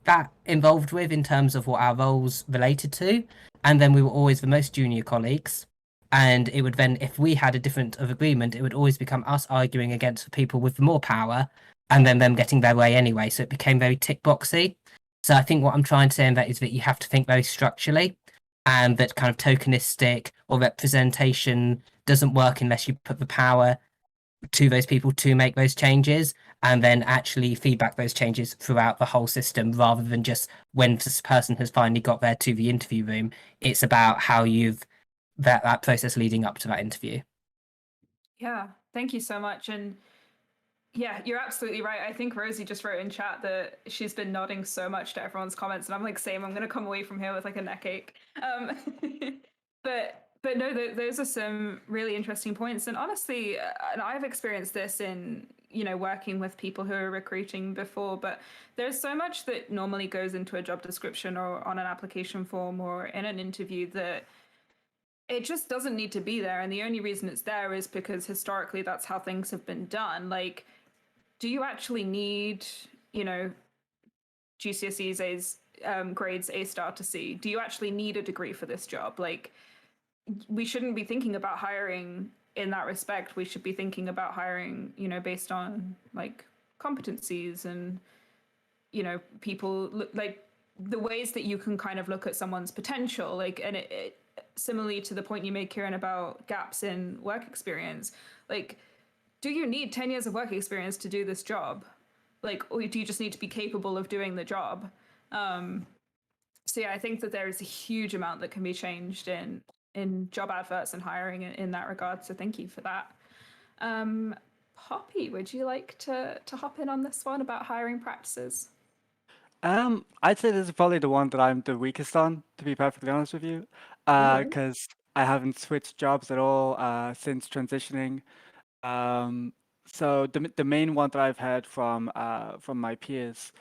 that involved with in terms of what our roles related to. And then we were always the most junior colleagues. And it would then, if we had a different of agreement, it would always become us arguing against the people with more power and then them getting their way anyway. So it became very tick boxy. So I think what I'm trying to say in that is that you have to think very structurally, and that kind of tokenistic or representation doesn't work unless you put the power to those people to make those changes and then actually feedback those changes throughout the whole system rather than just when this person has finally got there to the interview room. It's about how you've that process leading up to that interview. Yeah, thank you so much. And yeah, you're absolutely right. I think Rosie just wrote in chat that she's been nodding so much to everyone's comments, and I'm like, same. I'm gonna come away from here with like a neck ache. But no, those are some really interesting points. And honestly, and I've experienced this in working with people who are recruiting before. But there's so much that normally goes into a job description or on an application form or in an interview that it just doesn't need to be there. And the only reason it's there is because historically that's how things have been done. Like, do you actually need, GCSEs, A's, grades A star to C? Do you actually need a degree for this job? Like, we shouldn't be thinking about hiring in that respect. We should be thinking about hiring, based on like competencies and, people like the ways that you can kind of look at someone's potential. Like, and it similarly to the point you made, Kirrin, about gaps in work experience, like, do you need 10 years of work experience to do this job? Like, or do you just need to be capable of doing the job? So yeah, I think that there is a huge amount that can be changed in job adverts and hiring in that regard. So thank you for that. Poppy, would you like to hop in on this one about hiring practices? I'd say this is probably the one that I'm the weakest on, to be perfectly honest with you, because I haven't switched jobs at all since transitioning. So the main one that I've heard from my peers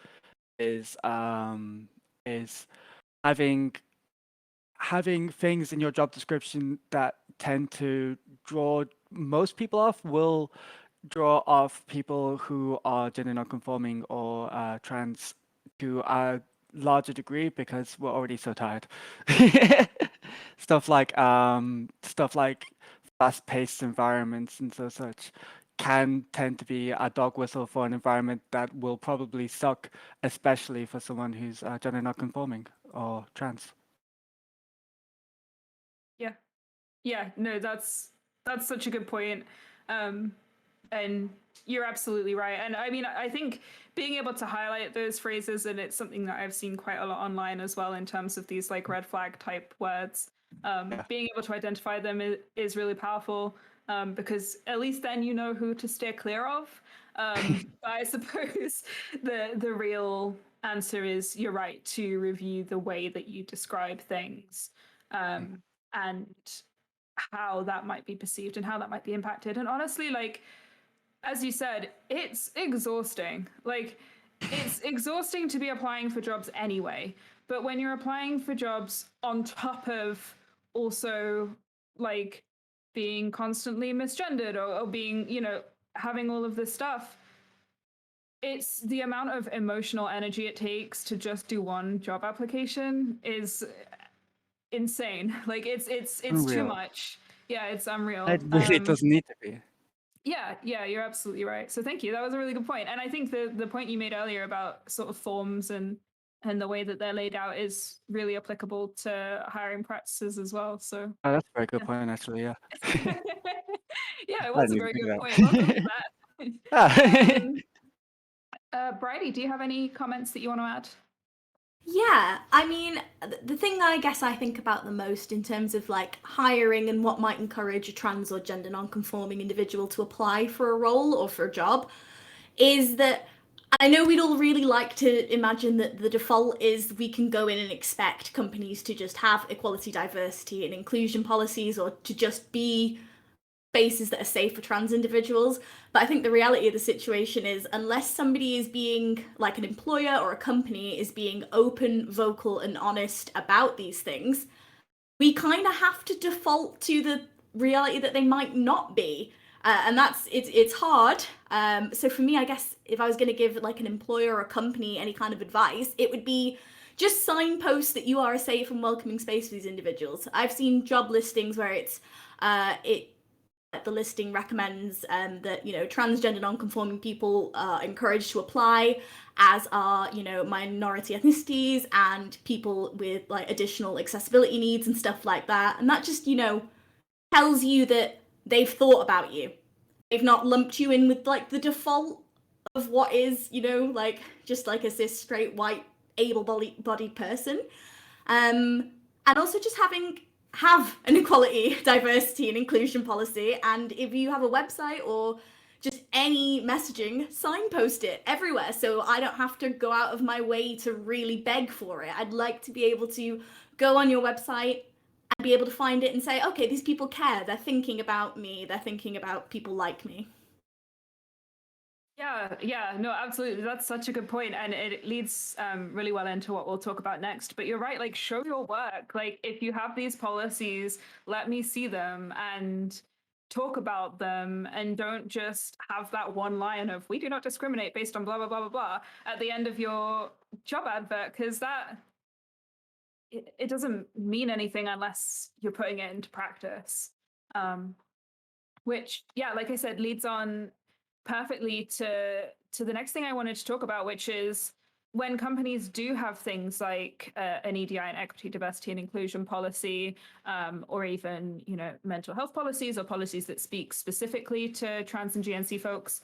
is having things in your job description that tend to draw most people off will draw off people who are gender nonconforming or trans to a larger degree because we're already so tired. stuff like fast-paced environments and such can tend to be a dog whistle for an environment that will probably suck, especially for someone who's gender nonconforming or trans. Yeah, no, that's such a good point. And you're absolutely right. And I mean, I think being able to highlight those phrases, and it's something that I've seen quite a lot online as well in terms of these like red flag type words, being able to identify them is really powerful, because at least then you know who to steer clear of. But I suppose the real answer is you're right to review the way that you describe things, and how that might be perceived and how that might be impacted. And honestly, like, as you said, it's exhausting. Like, it's exhausting to be applying for jobs anyway. But when you're applying for jobs on top of also like being constantly misgendered or being, having all of this stuff, it's the amount of emotional energy it takes to just do one job application is insane. Like, it's too Unreal. much. Yeah, it's unreal. It really doesn't need to be. Yeah, you're absolutely right. So thank you. That was a really good point. And I think the point you made earlier about sort of forms and and the way that they're laid out is really applicable to hiring practices as well. So Oh, that's a very good Yeah. point, actually. Yeah. yeah, it I was a didn't very even good think point. Welcome to Ah. that. Bridie, do you have any comments that you want to add? Yeah, I mean, the thing I guess I think about the most in terms of like hiring and what might encourage a trans or gender non-conforming individual to apply for a role or for a job is that I know we'd all really like to imagine that the default is we can go in and expect companies to just have equality, diversity, and inclusion policies, or to just be spaces that are safe for trans individuals. But I think the reality of the situation is, unless somebody is being, like an employer or a company is being open, vocal, and honest about these things, we kind of have to default to the reality that they might not be. And it's hard. So for me, I guess if I was going to give like an employer or a company any kind of advice, it would be just signpost that you are a safe and welcoming space for these individuals. I've seen job listings where the listing recommends that transgender non-conforming people are encouraged to apply, as are minority ethnicities and people with like additional accessibility needs and stuff like that. And that just tells you that they've thought about you. They've not lumped you in with like the default of what is like just like a cis straight white able-bodied person. And also just have an equality, diversity, and inclusion policy. And if you have a website or just any messaging, signpost it everywhere so I don't have to go out of my way to really beg for it. I'd like to be able to go on your website and be able to find it and say, okay, these people care. They're thinking about me. They're thinking about people like me. Yeah, no, absolutely. That's such a good point, and it leads really well into what we'll talk about next. But you're right, like show your work. Like if you have these policies, let me see them and talk about them, and don't just have that one line of "we do not discriminate based on blah blah blah blah blah" at the end of your job advert, because it doesn't mean anything unless you're putting it into practice. Which, yeah, like I said, leads on perfectly to the next thing I wanted to talk about, which is when companies do have things like an EDI, an equity, diversity, and inclusion policy, or even mental health policies or policies that speak specifically to trans and GNC folks.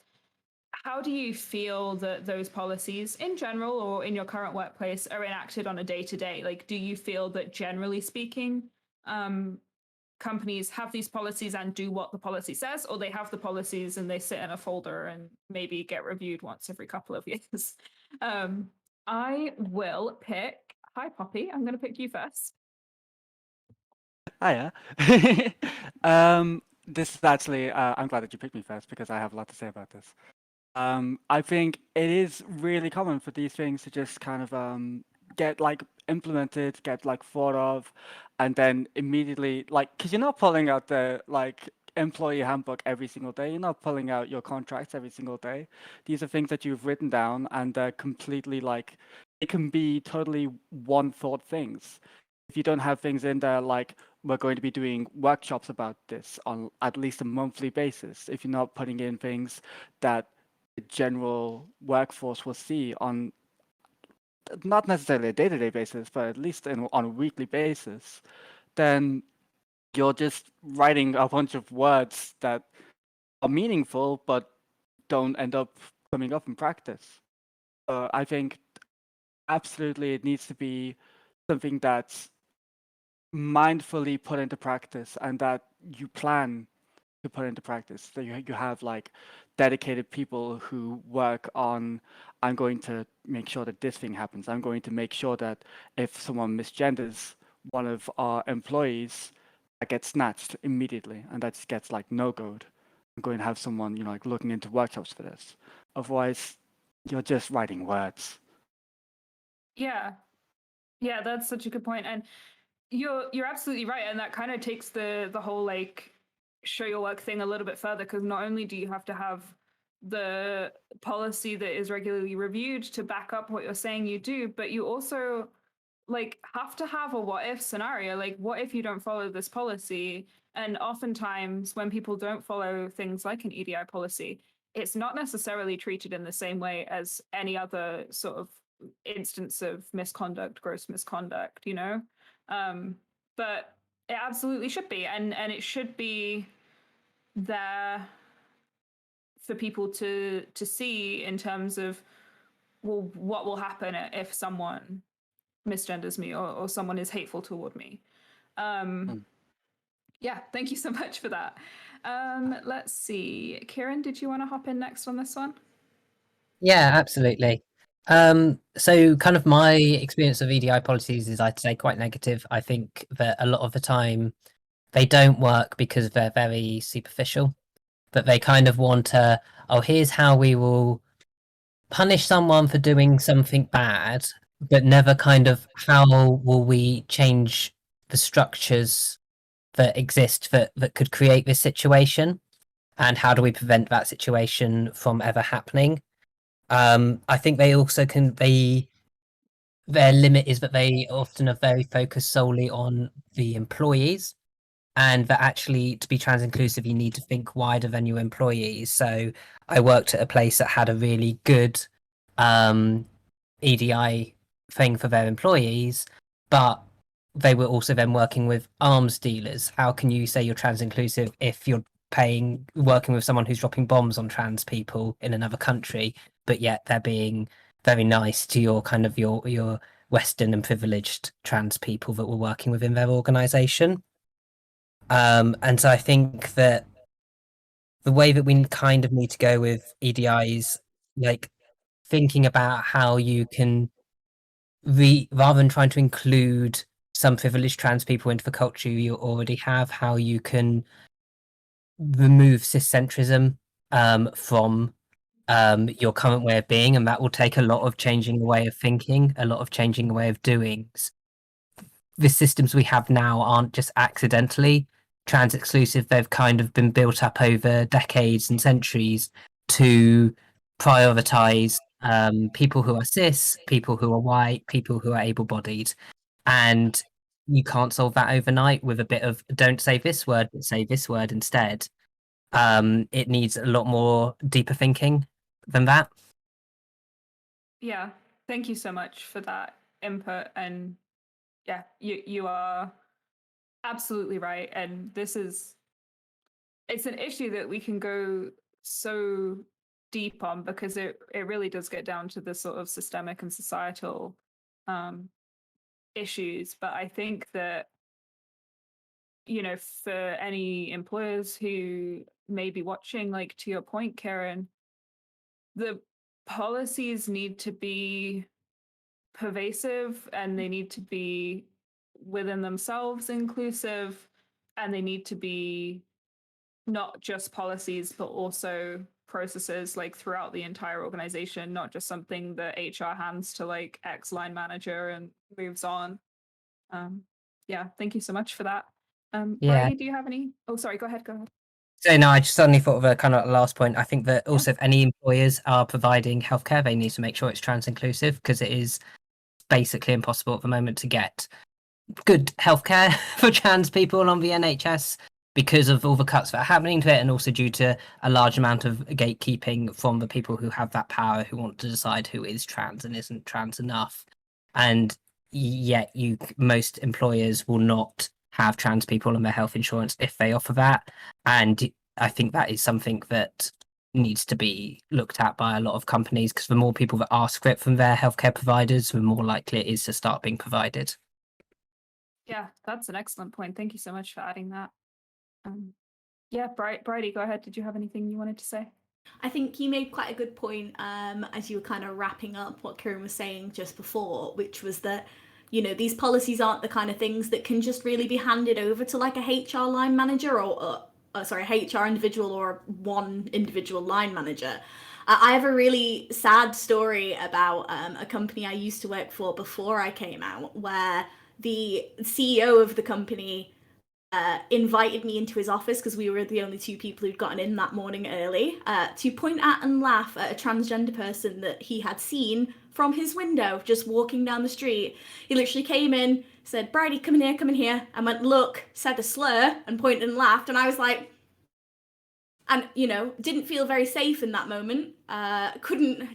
How do you feel that those policies in general or in your current workplace are enacted on a day-to-day? Like, do you feel that generally speaking, companies have these policies and do what the policy says, or they have the policies and they sit in a folder and maybe get reviewed once every couple of years? I will pick. Hi, Poppy. I'm going to pick you first. Hiya. This is actually, I'm glad that you picked me first because I have a lot to say about this. I think it is really common for these things to just kind of get like implemented, get like thought of, and then immediately because you're not pulling out the like employee handbook every single day. You're not pulling out your contracts every single day. These are things that you've written down, and they're completely like it can be totally one thought things. If you don't have things in there like we're going to be doing workshops about this on at least a monthly basis, if you're not putting in things that the general workforce will see on not necessarily a day-to-day basis, but at least on a weekly basis, then you're just writing a bunch of words that are meaningful but don't end up coming up in practice. I think absolutely it needs to be something that's mindfully put into practice and that you plan to put into practice. So you have like dedicated people who work on, I'm going to make sure that this thing happens. I'm going to make sure that if someone misgenders one of our employees, that gets snatched immediately and that gets like no-goed. I'm going to have someone, like looking into workshops for this. Otherwise, you're just writing words. Yeah, that's such a good point, and you're absolutely right, and that kind of takes the whole like show your work thing a little bit further, because not only do you have to have the policy that is regularly reviewed to back up what you're saying you do, but you also like have to have a what if scenario. Like, what if you don't follow this policy? And oftentimes when people don't follow things like an EDI policy, it's not necessarily treated in the same way as any other sort of instance of misconduct, gross misconduct, you know. But it absolutely should be, and it should be there for people to see in terms of, well, what will happen if someone misgenders me or someone is hateful toward me. Yeah, thank you so much for that. Let's see. Kirrin, did you want to hop in next on this one? Yeah, absolutely. So kind of my experience of EDI policies is, I'd say, quite negative. I think that a lot of the time they don't work because they're very superficial, but they kind of want oh, here's how we will punish someone for doing something bad, but never kind of how will we change the structures that exist that could create this situation, and how do we prevent that situation from ever happening. I think they also their limit is that they often are very focused solely on the employees, and that actually, to be trans inclusive, you need to think wider than your employees. So I worked at a place that had a really good EDI thing for their employees, but they were also then working with arms dealers. How can you say you're trans inclusive if you're working with someone who's dropping bombs on trans people in another country, but yet they're being very nice to your kind of your Western and privileged trans people that were working within their organization? And so I think that the way that we kind of need to go with EDI is like thinking about how you can rather than trying to include some privileged trans people into the culture you already have, how you can remove ciscentrism from your current way of being, and that will take a lot of changing the way of thinking, a lot of changing the way of doing. The systems we have now aren't just accidentally trans exclusive. They've kind of been built up over decades and centuries to prioritize people who are cis, people who are white, people who are able-bodied, and you can't solve that overnight with a bit of don't say this word, but say this word instead. It needs a lot more deeper thinking than that. Yeah, thank you so much for that input. And yeah, you are absolutely right. And it's an issue that we can go so deep on, because it really does get down to the sort of systemic and societal issues. But I think that, you know, for any employers who may be watching, like to your point, Kirrin, the policies need to be pervasive, and they need to be within themselves inclusive, and they need to be not just policies but also processes, like throughout the entire organization, not just something that HR hands to like X line manager and moves on. Yeah, thank you so much for that. Yeah. Bridie, do you have any? Oh, sorry, go ahead. So no, I just suddenly thought of a kind of last point. I think that also if any employers are providing healthcare, they need to make sure it's trans inclusive, because it is basically impossible at the moment to get good healthcare for trans people on the NHS because of all the cuts that are happening to it, and also due to a large amount of gatekeeping from the people who have that power, who want to decide who is trans and isn't trans enough. And yet most employers will not have trans people on their health insurance if they offer that. And I think that is something that needs to be looked at by a lot of companies, because the more people that ask for it from their healthcare providers, the more likely it is to start being provided. Yeah, that's an excellent point. Thank you so much for adding that. Yeah, Bridie, go ahead. Did you have anything you wanted to say? I think you made quite a good point as you were kind of wrapping up what Kirrin was saying just before, which was that, you know, these policies aren't the kind of things that can just really be handed over to like a HR line manager or HR individual or one individual line manager. I have a really sad story about a company I used to work for before I came out, where the CEO of the company invited me into his office, because we were the only two people who'd gotten in that morning early, to point at and laugh at a transgender person that he had seen from his window just walking down the street. He literally came in, said, "Bridie, come in here," and went, "Look," said a slur and pointed and laughed. And I was like, and, you know, didn't feel very safe in that moment.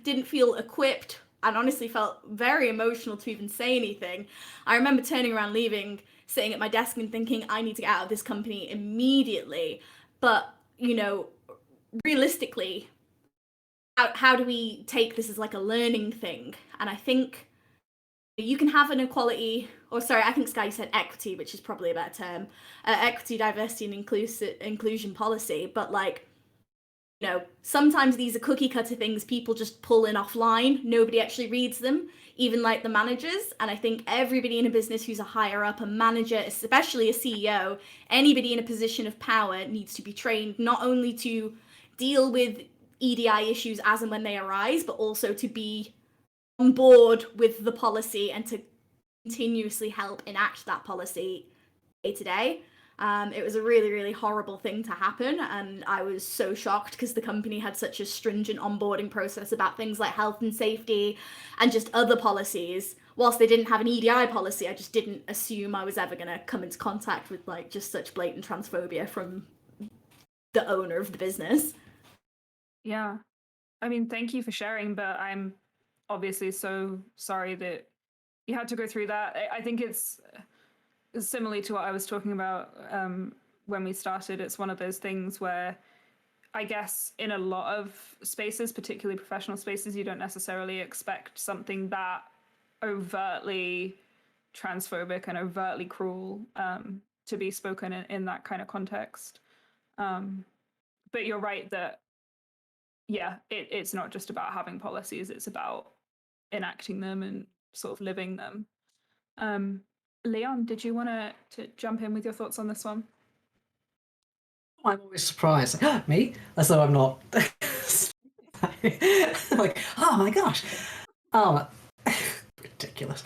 Didn't feel equipped and honestly felt very emotional to even say anything. I remember turning around, leaving, sitting at my desk and thinking, I need to get out of this company immediately. But, you know, realistically, how do we take this as like a learning thing? And I think you can have an equality, or sorry, I think Sky said equity, which is probably a better term, equity, diversity, and inclusion policy. But like, you know, sometimes these are cookie cutter things people just pull in offline. Nobody actually reads them, even like the managers. And I think everybody in a business who's a higher up, a manager, especially a CEO, anybody in a position of power needs to be trained not only to deal with EDI issues as and when they arise, but also to be on board with the policy and to continuously help enact that policy day to day. It was a really, really horrible thing to happen, and I was so shocked because the company had such a stringent onboarding process about things like health and safety and just other policies. Whilst they didn't have an EDI policy, I just didn't assume I was ever going to come into contact with like just such blatant transphobia from the owner of the business. Yeah. I mean, thank you for sharing, but I'm obviously so sorry that you had to go through that. I think it's similarly to what I was talking about when we started. It's one of those things where I guess in a lot of spaces, particularly professional spaces, you don't necessarily expect something that overtly transphobic and overtly cruel to be spoken in that kind of context. But you're right that, yeah, it's not just about having policies, it's about enacting them and sort of living them. Leon, did you want to jump in with your thoughts on this one? I'm always surprised. Like, me? As though I'm not. Like, oh my gosh. Ridiculous.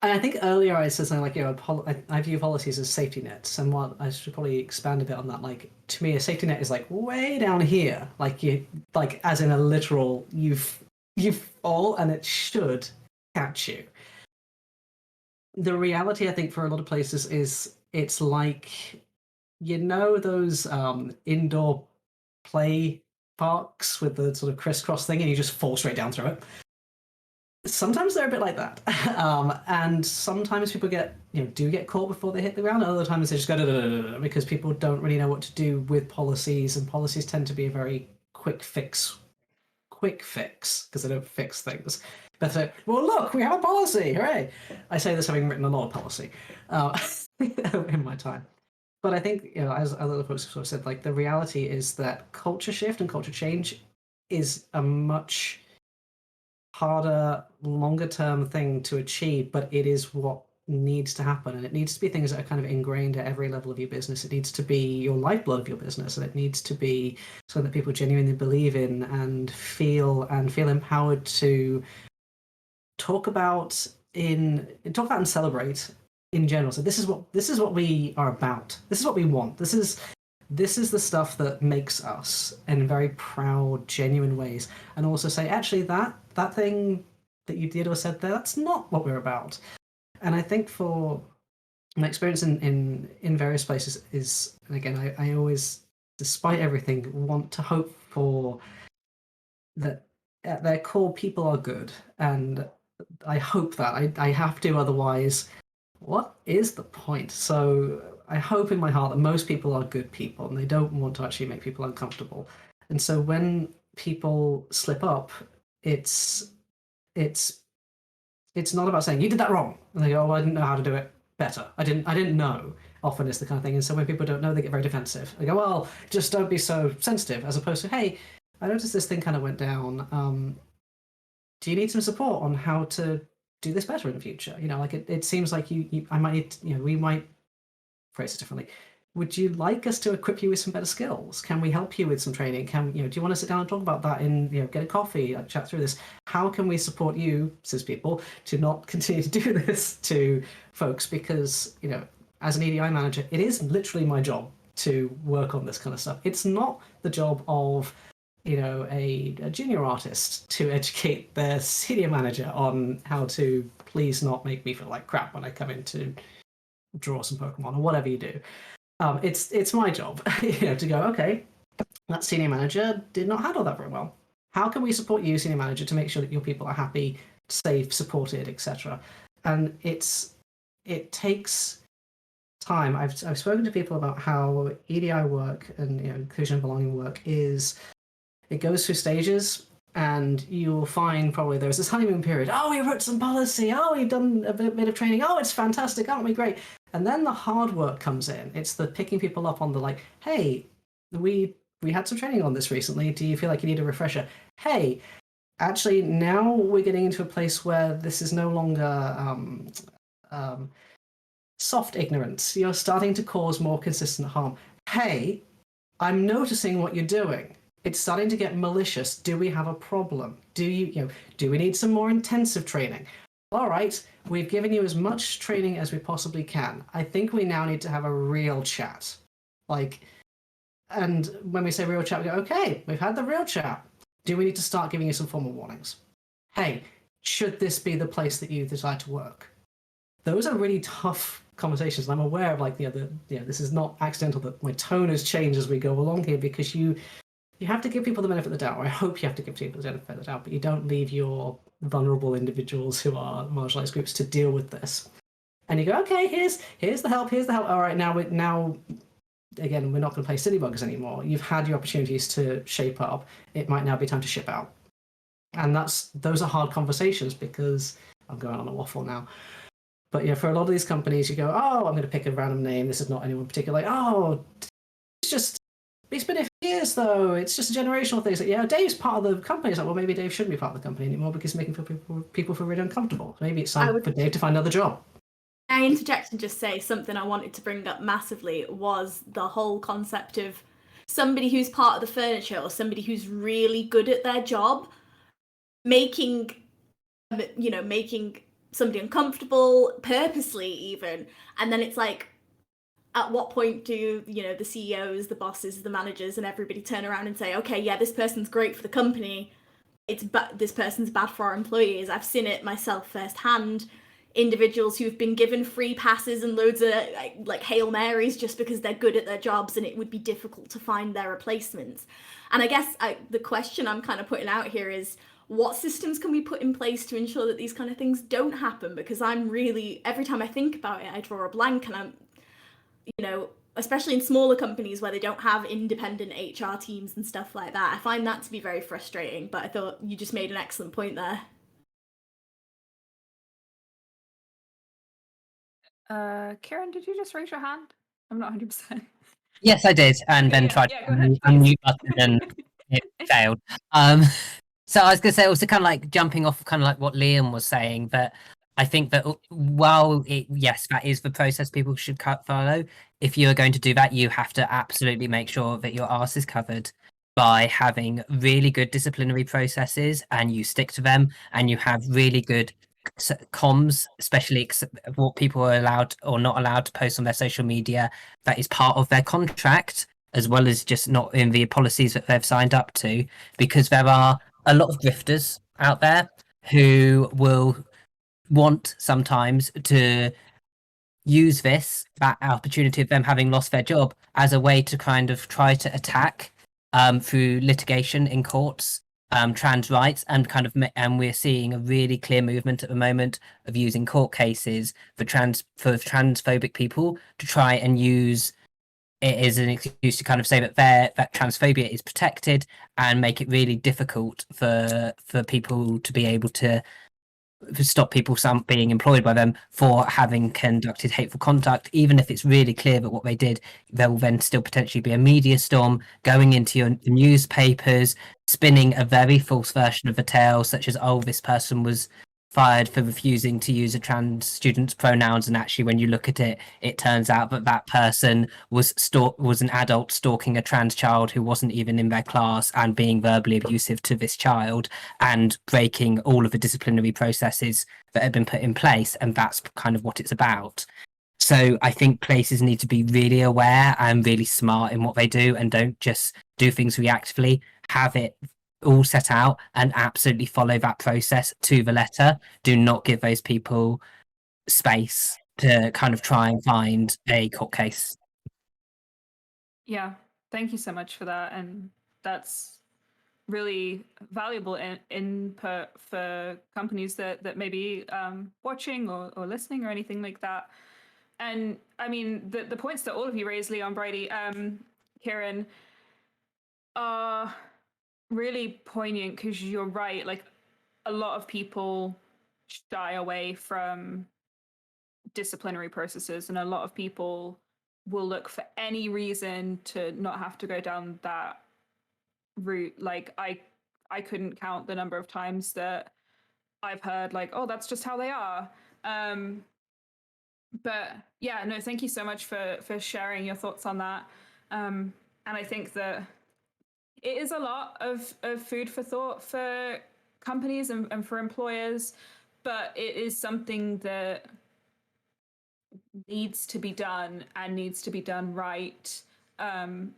And I think earlier I said something like, you know, I view policies as safety nets, and what I should probably expand a bit on that. Like, to me, a safety net is like way down here, like as in a literal, you fall and it should catch you. The reality, I think, for a lot of places is it's like, you know, those indoor play parks with the sort of crisscross thing, and you just fall straight down through it. Sometimes they're a bit like that, and sometimes people do get caught before they hit the ground. Other times they just go because people don't really know what to do with policies, and policies tend to be a very quick fix because they don't fix things. But well, look, we have a policy, hooray! I say this having written a lot of policy in my time. But I think, you know, as other folks have sort of said, like, the reality is that culture shift and culture change is a much harder, longer term thing to achieve, but it is what needs to happen, and it needs to be things that are kind of ingrained at every level of your business. It needs to be your lifeblood of your business, and it needs to be something that people genuinely believe in and feel empowered to talk about and celebrate in general. So this is what we are about. This is what we want. This is the stuff that makes us in very proud, genuine ways, and also say, actually, that thing that you did or said there, that's not what we're about. And I think for my experience in various places is, and again, I always, despite everything, want to hope for that at their core people are good, and I hope that I have to, otherwise what is the point? So I hope in my heart that most people are good people and they don't want to actually make people uncomfortable. And so when people slip up, it's not about saying you did that wrong, and they go, oh, I didn't know how to do it better. I didn't know. Often is the kind of thing. And so when people don't know, they get very defensive. They go, well, just don't be so sensitive, as opposed to, hey, I noticed this thing kind of went down. Do you need some support on how to do this better in the future? You know, like it seems like I might need, you know, we might phrase it differently. Would you like us to equip you with some better skills? Can we help you with some training? Do you want to sit down and talk about that get a coffee, chat through this? How can we support you, cis people, to not continue to do this to folks? Because, you know, as an EDI manager, it is literally my job to work on this kind of stuff. It's not the job of, you know, a junior artist to educate their senior manager on how to please not make me feel like crap when I come in to draw some Pokemon or whatever you do. It's my job, you know, to go, okay, that senior manager did not handle that very well. how can we support you, senior manager, to make sure that your people are happy, safe, supported, etc. And it takes time. I've spoken to people about how EDI work and inclusion and belonging work it goes through stages, and you will find probably there's this honeymoon period. Oh, we wrote some policy. Oh, we've done a bit of training. Oh, it's fantastic. Aren't we great? And then the hard work comes in. It's the picking people up on the like, hey, we had some training on this recently. Do you feel like you need a refresher? Hey, actually, now we're getting into a place where this is no longer soft ignorance. You're starting to cause more consistent harm. Hey, I'm noticing what you're doing. It's starting to get malicious. Do we have a problem? Do we need some more intensive training? All right, we've given you as much training as we possibly can. I think we now need to have a real chat. And when we say real chat, we go, okay, we've had the real chat. Do we need to start giving you some formal warnings? Hey, should this be the place that you decide to work? Those are really tough conversations. And I'm aware of this is not accidental that my tone has changed as we go along here, because you have to give people the benefit of the doubt, or I hope you have to give people the benefit of the doubt, but you don't leave your vulnerable individuals who are marginalized groups to deal with this. And you go, okay, here's the help, All right, now again, we're not going to play silly buggers anymore. You've had your opportunities to shape up. It might now be time to ship out. And those are hard conversations, because I'm going on a waffle now. But for a lot of these companies, you go, oh, I'm going to pick a random name. This is not anyone particular. Oh, it's been a few years though. It's just a generational thing. So, Dave's part of the company. It's like, well, maybe Dave shouldn't be part of the company anymore because it's making people feel really uncomfortable. Maybe it's time for Dave to find another job. I interject and just say something I wanted to bring up massively was the whole concept of somebody who's part of the furniture, or somebody who's really good at their job, making somebody uncomfortable purposely even. And then it's like, at what point do the CEOs, the bosses, the managers, and everybody turn around and say, okay, yeah, this person's great for the company, this person's bad for our employees? I've seen it myself firsthand. Individuals who've been given free passes and loads of like Hail Marys just because they're good at their jobs, and it would be difficult to find their replacements. And I guess the question I'm kind of putting out here is, what systems can we put in place to ensure that these kind of things don't happen? Because every time I think about it, I draw a blank, and I'm, especially in smaller companies where they don't have independent HR teams and stuff like that, I find that to be very frustrating. But I thought you just made an excellent point there. Kirrin, did you just raise your hand? I'm not 100%. Yes, I did, and then tried to unmute button and it failed. So I was going to say, also kind of like jumping off of kind of like what Liam was saying, but I think that while yes, that is the process people should follow, if you are going to do that, you have to absolutely make sure that your arse is covered by having really good disciplinary processes, and you stick to them, and you have really good comms, especially what people are allowed or not allowed to post on their social media. That is part of their contract, as well as just not in the policies that they've signed up to, because there are a lot of grifters out there who will want sometimes to use that opportunity of them having lost their job as a way to kind of try to attack through litigation in courts trans rights, and we're seeing a really clear movement at the moment of using court cases for transphobic people to try and use it as an excuse to kind of say that transphobia is protected, and make it really difficult for people to be able to stop people being employed by them for having conducted hateful conduct. Even if it's really clear that what they did, there will then still potentially be a media storm going into your newspapers, spinning a very false version of the tale, such as, oh, this person was fired for refusing to use a trans student's pronouns, and actually when you look at it, it turns out that person was an adult stalking a trans child who wasn't even in their class, and being verbally abusive to this child, and breaking all of the disciplinary processes that have been put in place. And that's kind of what it's about. So I think places need to be really aware and really smart in what they do, and don't just do things reactively. Have it all set out and absolutely follow that process to the letter. Do not give those people space to kind of try and find a court case. Yeah, thank you so much for that. And that's really valuable input for companies that may be watching or listening or anything like that. And I mean, the points that all of you raised, Leon, Bridie, Kirrin, are really poignant, because you're right. Like, a lot of people shy away from disciplinary processes, and a lot of people will look for any reason to not have to go down that route. Like, I couldn't count the number of times that I've heard, like, oh, that's just how they are. But yeah, no, thank you so much for sharing your thoughts on that. And I think that it is a lot of food for thought for companies and for employers, but it is something that needs to be done, and needs to be done right. And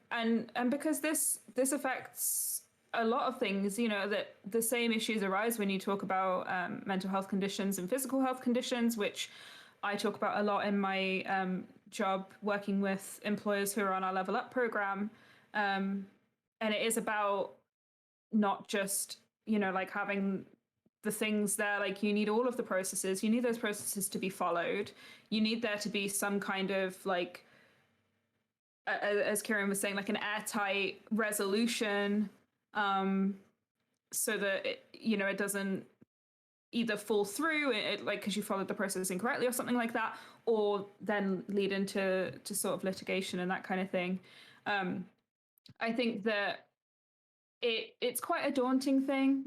because this affects a lot of things, you know, that the same issues arise when you talk about mental health conditions and physical health conditions, which I talk about a lot in my job working with employers who are on our Level Up program. And it is about not just, you know, like having the things there, like you need all of the processes, you need those processes to be followed. You need there to be some kind of, like, as Kirrin was saying, like an airtight resolution, so that it doesn't either fall through, like because you followed the process incorrectly or something like that, or then lead into sort of litigation and that kind of thing. I think that it's quite a daunting thing,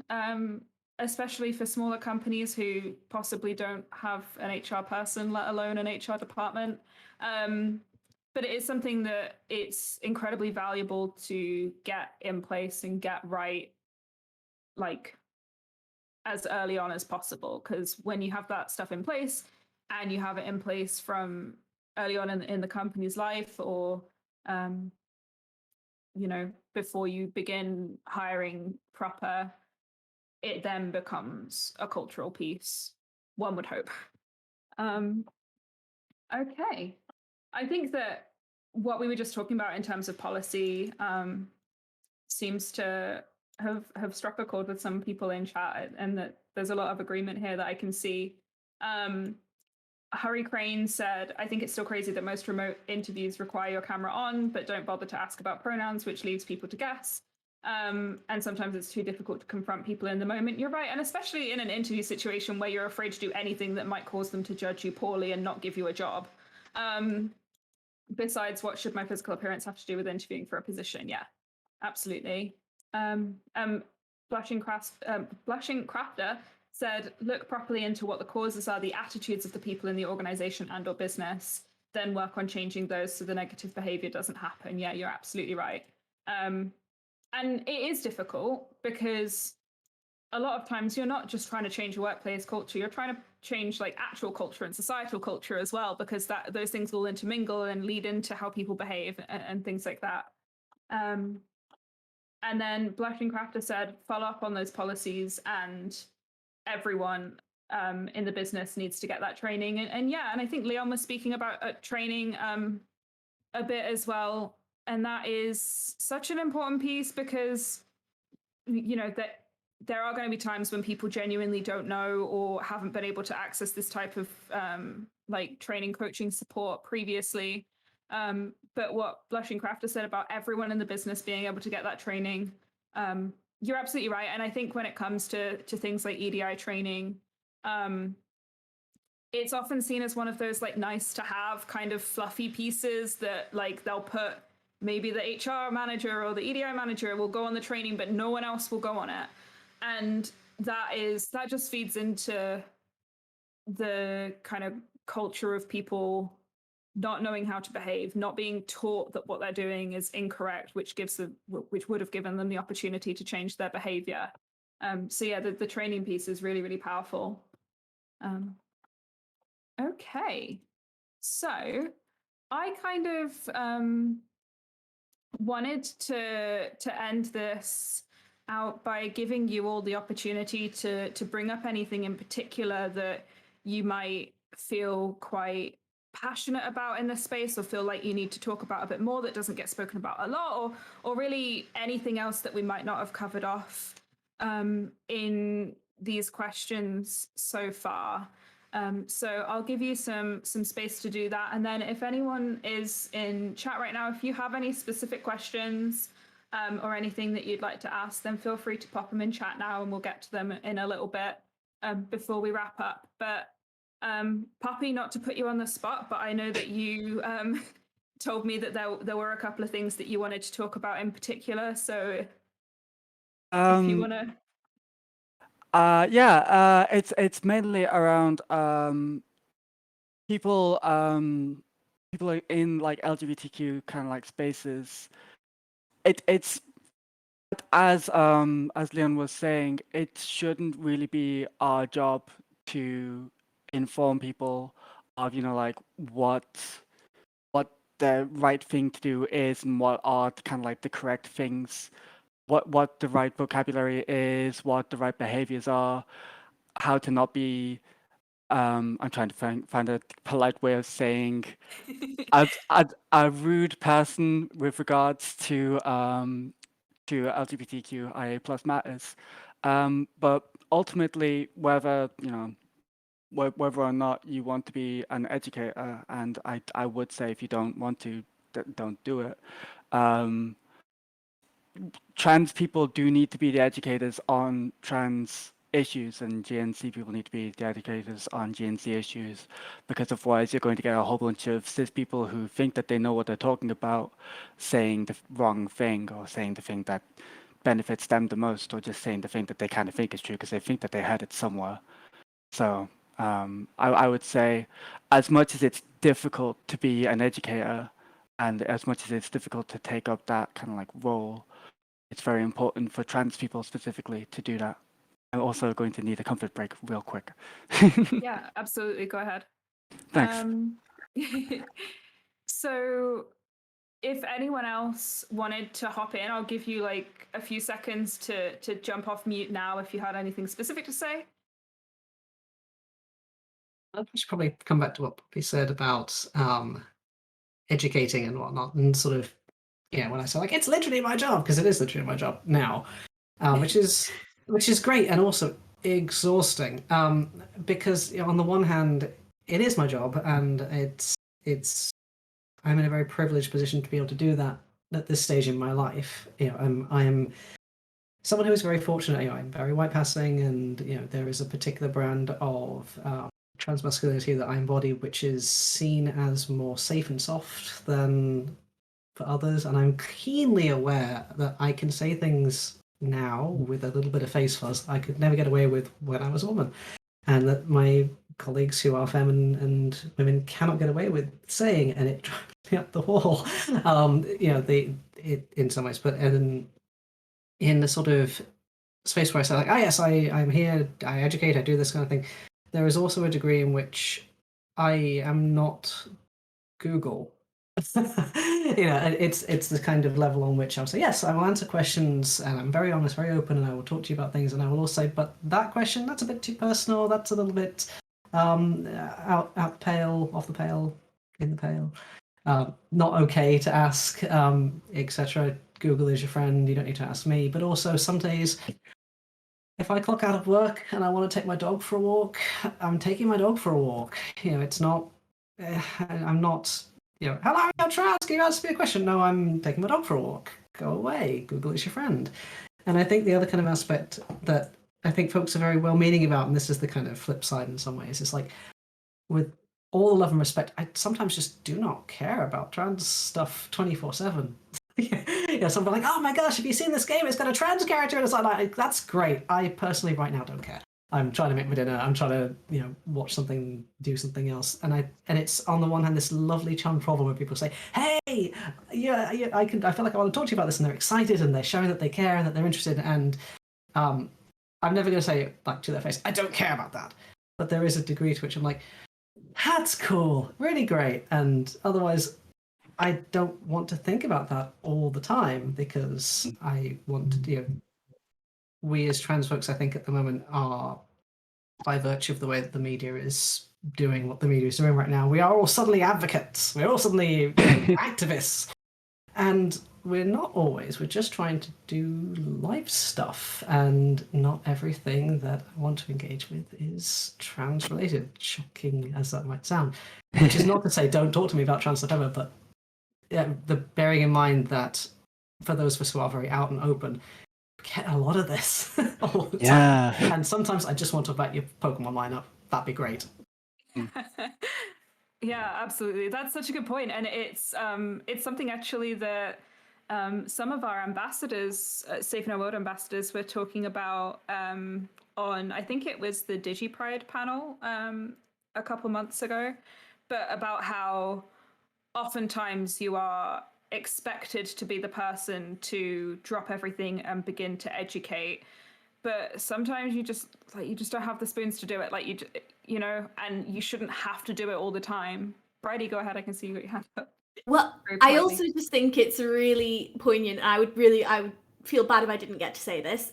especially for smaller companies who possibly don't have an HR person, let alone an HR department. But it is something that it's incredibly valuable to get in place and get right, like, as early on as possible. Because when you have that stuff in place, and you have it in place from early on in the company's life, or before you begin hiring proper, it then becomes a cultural piece, one would hope. Okay. I think that what we were just talking about in terms of policy seems to have struck a chord with some people in chat, and that there's a lot of agreement here that I can see. Harry Crane said, I think it's still crazy that most remote interviews require your camera on, but don't bother to ask about pronouns, which leaves people to guess. And sometimes it's too difficult to confront people in the moment. You're right. And especially in an interview situation where you're afraid to do anything that might cause them to judge you poorly and not give you a job. Besides, what should my physical appearance have to do with interviewing for a position? Yeah, absolutely. Blushing Crafter said, look properly into what the causes are, the attitudes of the people in the organization and or business, then work on changing those so the negative behavior doesn't happen. Yeah, you're absolutely right. And it is difficult, because a lot of times you're not just trying to change your workplace culture, you're trying to change, like, actual culture and societal culture as well, because those things will intermingle and lead into how people behave and things like that. And then Blushing Crafter said, follow up on those policies, and everyone in the business needs to get that training. And I think Leon was speaking about training a bit as well. And that is such an important piece, because, that there are going to be times when people genuinely don't know or haven't been able to access this type of like training, coaching, support previously. But what Blushing Crafter said about everyone in the business being able to get that training, you're absolutely right. And I think when it comes to things like EDI training, it's often seen as one of those, like, nice to have kind of fluffy pieces that, like, they'll put, maybe the HR manager or the EDI manager will go on the training, but no one else will go on it. And that just feeds into the kind of culture of people not knowing how to behave, not being taught that what they're doing is incorrect, which would have given them the opportunity to change their behavior. So yeah, the training piece is really, really powerful. Okay, so I kind of wanted to end this out by giving you all the opportunity to bring up anything in particular that you might feel quite passionate about in this space, or feel like you need to talk about a bit more that doesn't get spoken about a lot, or really anything else that we might not have covered off in these questions so far. So I'll give you some space to do that. And then if anyone is in chat right now, if you have any specific questions or anything that you'd like to ask, then feel free to pop them in chat now and we'll get to them in a little bit before we wrap up. But Poppy, not to put you on the spot, but I know that you told me that there were a couple of things that you wanted to talk about in particular. So if you want to... It's mainly around people people in like LGBTQ kind of like spaces. It's as Leon was saying, it shouldn't really be our job to inform people of, you know, like what the right thing to do is and what are kind of like the correct things, what the right vocabulary is, what the right behaviors are, how to not be I'm trying to find a polite way of saying a rude person with regards to LGBTQIA plus matters. But ultimately, whether you know whether or not you want to be an educator, and I would say if you don't want to, don't do it. Trans people do need to be the educators on trans issues, and GNC people need to be the educators on GNC issues, because otherwise you're going to get a whole bunch of cis people who think that they know what they're talking about saying the wrong thing, or saying the thing that benefits them the most, or just saying the thing that they kind of think is true because they think that they heard it somewhere. So I would say, as much as it's difficult to be an educator, and as much as it's difficult to take up that kind of like role, it's very important for trans people specifically to do that. I'm also going to need a comfort break real quick. Yeah, absolutely. Go ahead. Thanks. So if anyone else wanted to hop in, I'll give you like a few seconds to jump off mute now if you had anything specific to say. I should probably come back to what Poppy said about educating and whatnot, and sort of, when I say like it's literally my job, because it is literally my job now, which is great and also exhausting, because on the one hand it is my job, and it's I'm in a very privileged position to be able to do that at this stage in my life. I'm someone who is very fortunate. I'm very white passing, and there is a particular brand of trans masculinity that I embody, which is seen as more safe and soft than for others. And I'm keenly aware that I can say things now with a little bit of face fuzz I could never get away with when I was a woman, and that my colleagues who are femme and women cannot get away with saying, and it drives me up the wall. In some ways, but in the sort of space where I say like, yes, I'm here, I educate, I do this kind of thing, there is also a degree in which I am not Google. It's the kind of level on which I'll say, yes, I will answer questions, and I'm very honest, very open, and I will talk to you about things, and I will also say, but that question, that's a bit too personal, that's a little bit out the pale, off the pale, in the pale, not okay to ask, etc. Google is your friend, you don't need to ask me. But also some days, if I clock out of work and I want to take my dog for a walk, I'm taking my dog for a walk. It's not, I'm not, hello, I'm trans, can you answer me a question? No, I'm taking my dog for a walk. Go away, Google is your friend. And I think the other kind of aspect that I think folks are very well-meaning about, and this is the kind of flip side in some ways, is like, with all the love and respect, I sometimes just do not care about trans stuff 24/7. Something like, oh my gosh, have you seen this game? It's got a trans character, and it's like that's great. I personally right now don't care. I'm trying to make my dinner. I'm trying to watch something, do something else, and it's on the one hand this lovely charmed problem where people say, hey, I feel like I want to talk to you about this, and they're excited and they're showing that they care and that they're interested, and I'm never going to say like to their face, I don't care about that. But there is a degree to which I'm like, that's cool, really great, and otherwise I don't want to think about that all the time, because I want to, we as trans folks, I think at the moment are, by virtue of the way that the media is doing what the media is doing right now. We are all suddenly advocates. We're all suddenly activists. And we're not always. We're just trying to do life stuff. And not everything that I want to engage with is trans related, shocking as that might sound. Which is not to say don't talk to me about trans stuff ever, but bearing in mind that for those of us who are very out and open, we get a lot of this all the time. And sometimes I just want to talk about your Pokemon lineup. That'd be great. Yeah, absolutely. That's such a good point, and it's something actually that some of our ambassadors, Safe in Our World ambassadors, were talking about on, I think it was the DigiPride panel a couple months ago, but about how oftentimes you are expected to be the person to drop everything and begin to educate, but sometimes you just don't have the spoons to do it. Like you know, and you shouldn't have to do it all the time. Bridie, go ahead. I can see you got your hand up. Well, I also just think it's really poignant. I would feel bad if I didn't get to say this.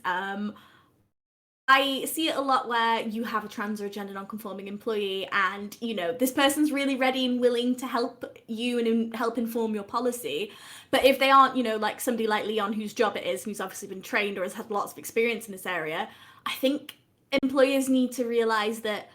I see it a lot where you have a trans or gender non-conforming employee, and you know this person's really ready and willing to help you and help inform your policy. But if they aren't, you know, like somebody like Leon, whose job it is, who's obviously been trained or has had lots of experience in this area, I think employers need to realize that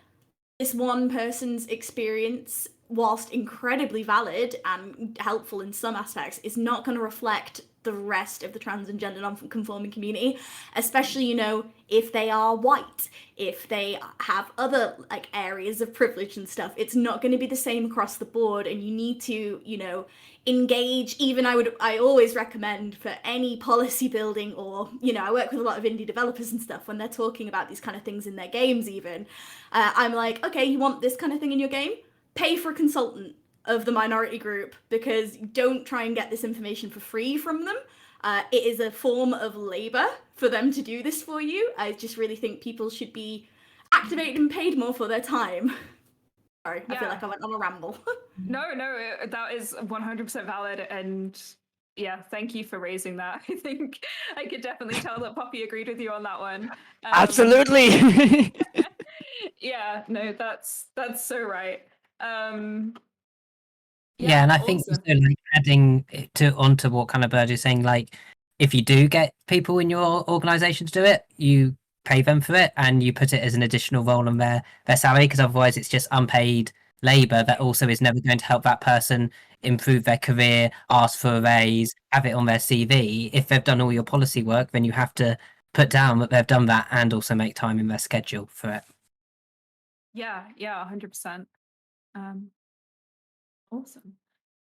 this one person's experience, whilst incredibly valid and helpful in some aspects, is not going to reflect the rest of the trans and gender non-conforming community, especially, you know, if they are white, if they have other like areas of privilege and stuff. It's not going to be the same across the board, and you need to, you know, engage. Even I always recommend for any policy building, or, you know, I work with a lot of indie developers and stuff, when they're talking about these kind of things in their games even, I'm like, okay, you want this kind of thing in your game? Pay for a consultant of the minority group, because don't try and get this information for free from them. It is a form of labor for them to do this for you. I just really think people should be activated and paid more for their time. Sorry, I feel like I went on a ramble. No, that is 100% valid, and yeah, thank you for raising that. I think I could definitely tell that Poppy agreed with you on that one. Absolutely. Yeah, no, that's so right. Yeah, and I think awesome. also, like, adding onto what kind of Bird is saying, like if you do get people in your organisation to do it, you pay them for it and you put it as an additional role on their salary, because otherwise it's just unpaid labour that also is never going to help that person improve their career, ask for a raise, have it on their CV. If they've done all your policy work, then you have to put down that they've done that and also make time in their schedule for it. Yeah, 100%. Awesome.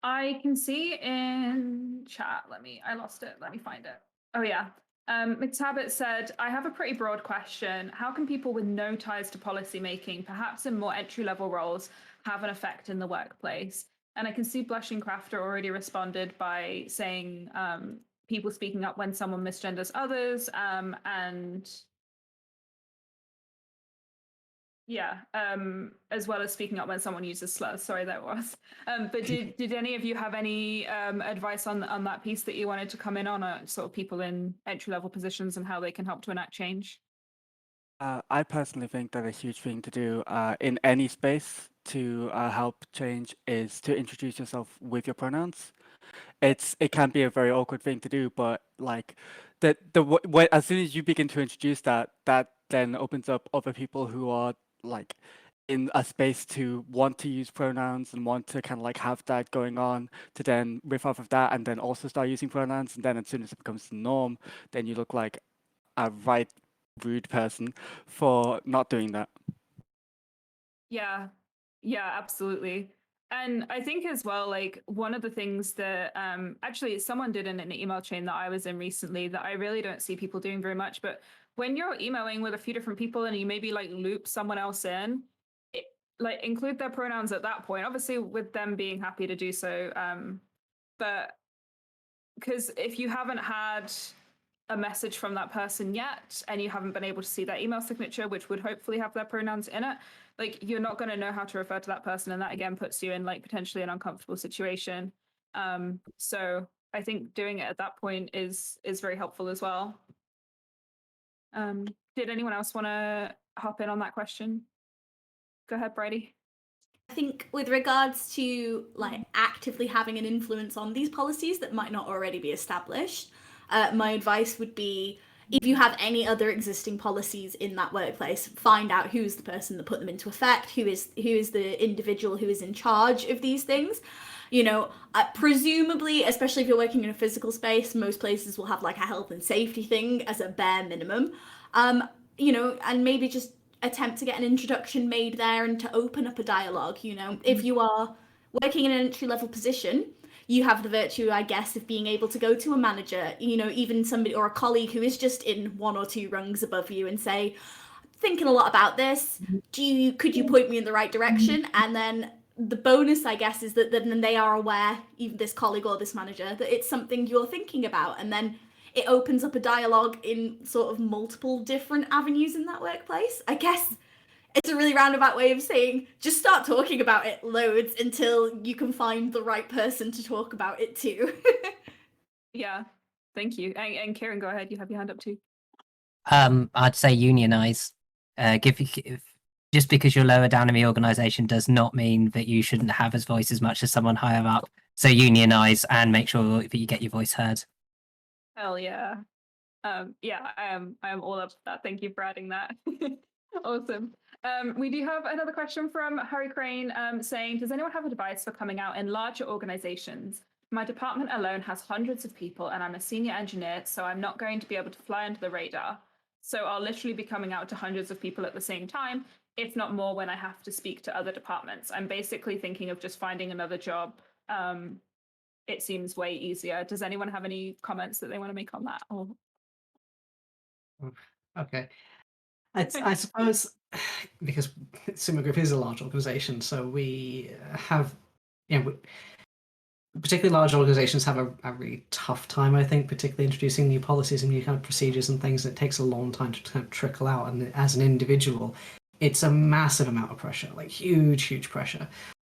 I can see in chat, I lost it. Let me find it. Oh yeah. McTabbit said, I have a pretty broad question. How can people with no ties to policymaking, perhaps in more entry-level roles, have an effect in the workplace? And I can see Blushing Crafter already responded by saying people speaking up when someone misgenders others, and yeah, as well as speaking up when someone uses slurs. Sorry, that was. But did any of you have any advice on that piece that you wanted to come in on, sort of people in entry-level positions and how they can help to enact change? I personally think that a huge thing to do in any space to help change is to introduce yourself with your pronouns. It can be a very awkward thing to do, but like as soon as you begin to introduce that then opens up other people who are like in a space to want to use pronouns and want to kind of like have that going on, to then riff off of that and then also start using pronouns. And then as soon as it becomes the norm, then you look like a rude person for not doing that. Yeah, absolutely. And I think as well, like one of the things that actually someone did in an email chain that I was in recently that I really don't see people doing very much, but when you're emailing with a few different people and you maybe like loop someone else in, like include their pronouns at that point, obviously with them being happy to do so. But because if you haven't had a message from that person yet and you haven't been able to see their email signature, which would hopefully have their pronouns in it, like you're not going to know how to refer to that person, and that again puts you in like potentially an uncomfortable situation. So I think doing it at that point is very helpful as well. Did anyone else want to hop in on that question? Go ahead, Bridie. I think with regards to like actively having an influence on these policies that might not already be established, my advice would be, if you have any other existing policies in that workplace, find out who's the person that put them into effect, who is the individual who is in charge of these things. You know, presumably, especially if you're working in a physical space, most places will have like a health and safety thing as a bare minimum. You know, and maybe just attempt to get an introduction made there and to open up a dialogue. You know, if you are working in an entry level position, you have the virtue, I guess, of being able to go to a manager, you know, even somebody or a colleague who is just in 1 or 2 rungs above you and say, thinking a lot about this, could you point me in the right direction? And then the bonus, I guess, is that then they are aware, even this colleague or this manager, that it's something you're thinking about, and then it opens up a dialogue in sort of multiple different avenues in that workplace. I guess it's a really roundabout way of saying just start talking about it loads until you can find the right person to talk about it to. Yeah, thank you. And Kirrin, go ahead. You have your hand up too. I'd say unionize. Just because you're lower down in the organization does not mean that you shouldn't have a voice as much as someone higher up. So unionize and make sure that you get your voice heard. Hell yeah. Yeah, I am all up for that. Thank you for adding that. Awesome. We do have another question from Harry Crane saying, does anyone have advice for coming out in larger organizations? My department alone has hundreds of people and I'm a senior engineer, so I'm not going to be able to fly under the radar. So I'll literally be coming out to hundreds of people at the same time, if not more, when I have to speak to other departments. I'm basically thinking of just finding another job. It seems way easier. Does anyone have any comments that they want to make on that? Or... Okay. I suppose because Sumo Group is a large organization, so we have, particularly large organizations have a really tough time, I think, particularly introducing new policies and new kind of procedures and things. It takes a long time to kind of trickle out. And as an individual, it's a massive amount of pressure, like huge pressure.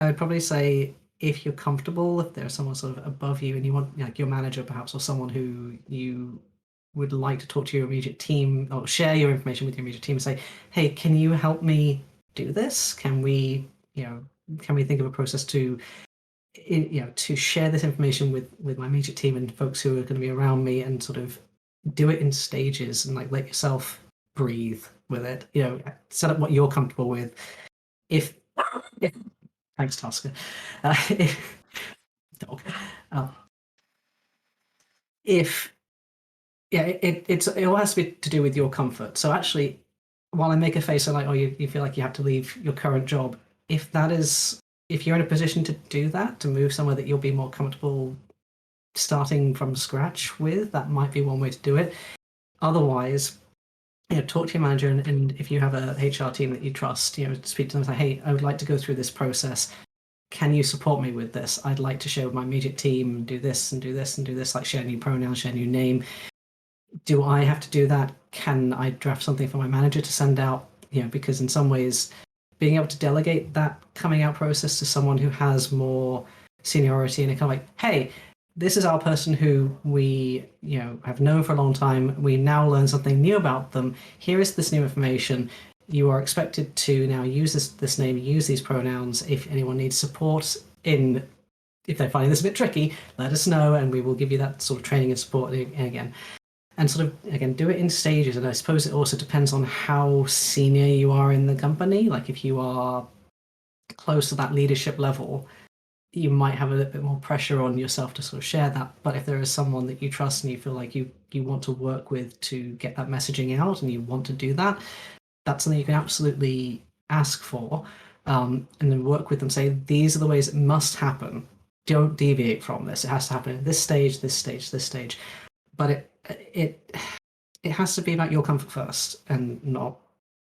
I would probably say if you're comfortable, if there's someone sort of above you and you want, like your manager perhaps, or someone who you would like to talk to your immediate team or share your information with your immediate team and say, hey, can you help me do this? Can we think of a process to share this information with my immediate team and folks who are going to be around me, and sort of do it in stages and like let yourself breathe with it. Set up what you're comfortable with. If thanks, Tasker. It all has to be to do with your comfort. So actually, while I make a face of like, oh, you feel like you have to leave your current job, if you're in a position to do that, to move somewhere that you'll be more comfortable starting from scratch with, that might be one way to do it. Otherwise, talk to your manager, and if you have a HR team that you trust, speak to them and say, hey, I would like to go through this process. Can you support me with this? I'd like to share with my immediate team, do this and do this and do this, like share new pronouns, share new name. Do I have to do that? Can I draft something for my manager to send out? Because in some ways, being able to delegate that coming out process to someone who has more seniority and kind of like, hey, this is our person who we have known for a long time. We now learn something new about them. Here is this new information. You are expected to now use this name, use these pronouns. If anyone needs support if they're finding this a bit tricky, let us know, and we will give you that sort of training and support again. And sort of, again, do it in stages. And I suppose it also depends on how senior you are in the company. Like if you are close to that leadership level, you might have a little bit more pressure on yourself to sort of share that. But if there is someone that you trust and you feel like you want to work with to get that messaging out, and you want to do that, that's something you can absolutely ask for, and then work with them. Say, these are the ways it must happen. Don't deviate from this. It has to happen at this stage, this stage, this stage. But it has to be about your comfort first and not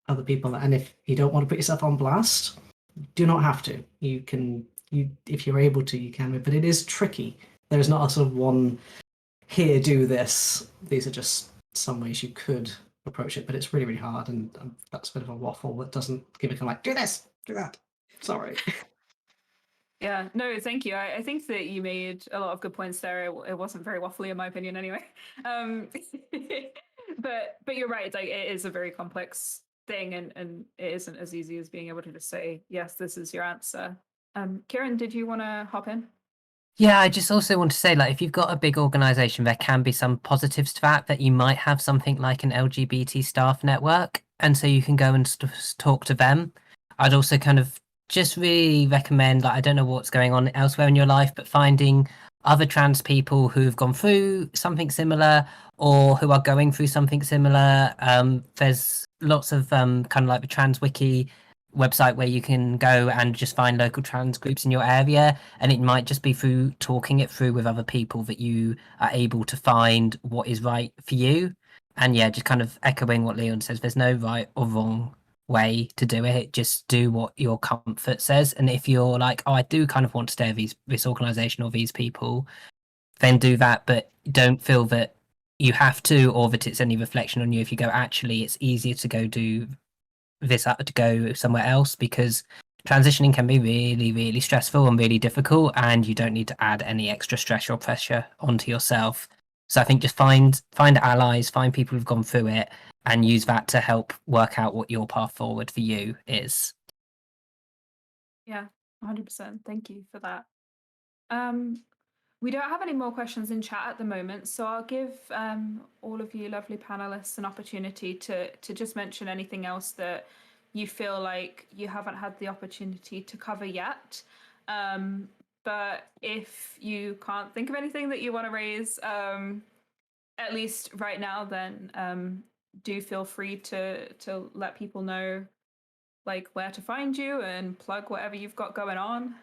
other people. And if you don't want to put yourself on blast, do not have to. You can, if you're able to, you can. But it is tricky. There is not a sort of one, here, do this. These are just some ways you could approach it, but it's really, really hard. And that's a bit of a waffle that doesn't give it kind of like, do this, do that. Sorry. Yeah, no, thank you. I think that you made a lot of good points there. It wasn't very waffly in my opinion anyway. But you're right, like it is a very complex thing, and it isn't as easy as being able to just say, yes, this is your answer. Kirrin, did you want to hop in? Yeah, I just also want to say, like, if you've got a big organization, there can be some positives to that you might have something like an LGBT staff network, and so you can go and talk to them. I'd also kind of just really recommend, like, I don't know what's going on elsewhere in your life, but finding other trans people who've gone through something similar or who are going through something similar. There's lots of kind of like the Trans Wiki website where you can go and just find local trans groups in your area, and it might just be through talking it through with other people that you are able to find what is right for you. And yeah, just kind of echoing what Leon says, there's no right or wrong way to do it. Just do what your comfort says, and if you're like, oh, I do kind of want to stay with this organization or these people, then do that, but don't feel that you have to, or that it's any reflection on you if you go, actually it's easier to go do this to go somewhere else, because transitioning can be really, really stressful and really difficult, and you don't need to add any extra stress or pressure onto yourself. So I think just find allies, find people who've gone through it, and use that to help work out what your path forward for you is. Yeah, 100%. Thank you for that. We don't have any more questions in chat at the moment, so I'll give all of you lovely panelists an opportunity to just mention anything else that you feel like you haven't had the opportunity to cover yet. But if you can't think of anything that you want to raise, at least right now, then do feel free to let people know like where to find you and plug whatever you've got going on.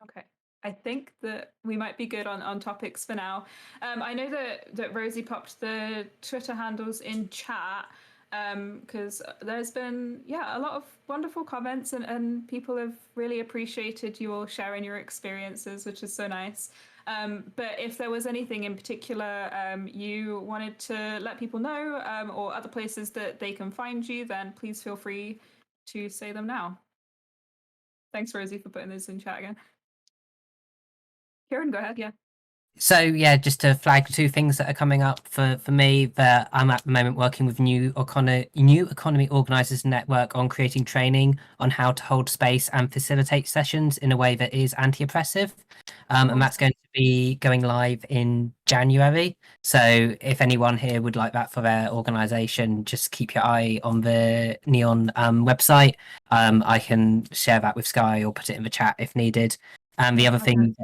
Okay. I think that we might be good on topics for now. I know that Rosie popped the Twitter handles in chat because there's been, a lot of wonderful comments and people have really appreciated you all sharing your experiences, which is so nice. But if there was anything in particular you wanted to let people know or other places that they can find you, then please feel free to say them now. Thanks, Rosie, for putting this in chat again. Kirrin, go ahead. Yeah. So yeah, just to flag two things that are coming up for me, that I'm at the moment working with New Economy Organisers Network on creating training on how to hold space and facilitate sessions in a way that is anti-oppressive. And that's going to be going live in January. So if anyone here would like that for their organisation, just keep your eye on the Neon website. I can share that with Sky or put it in the chat if needed. And the other thing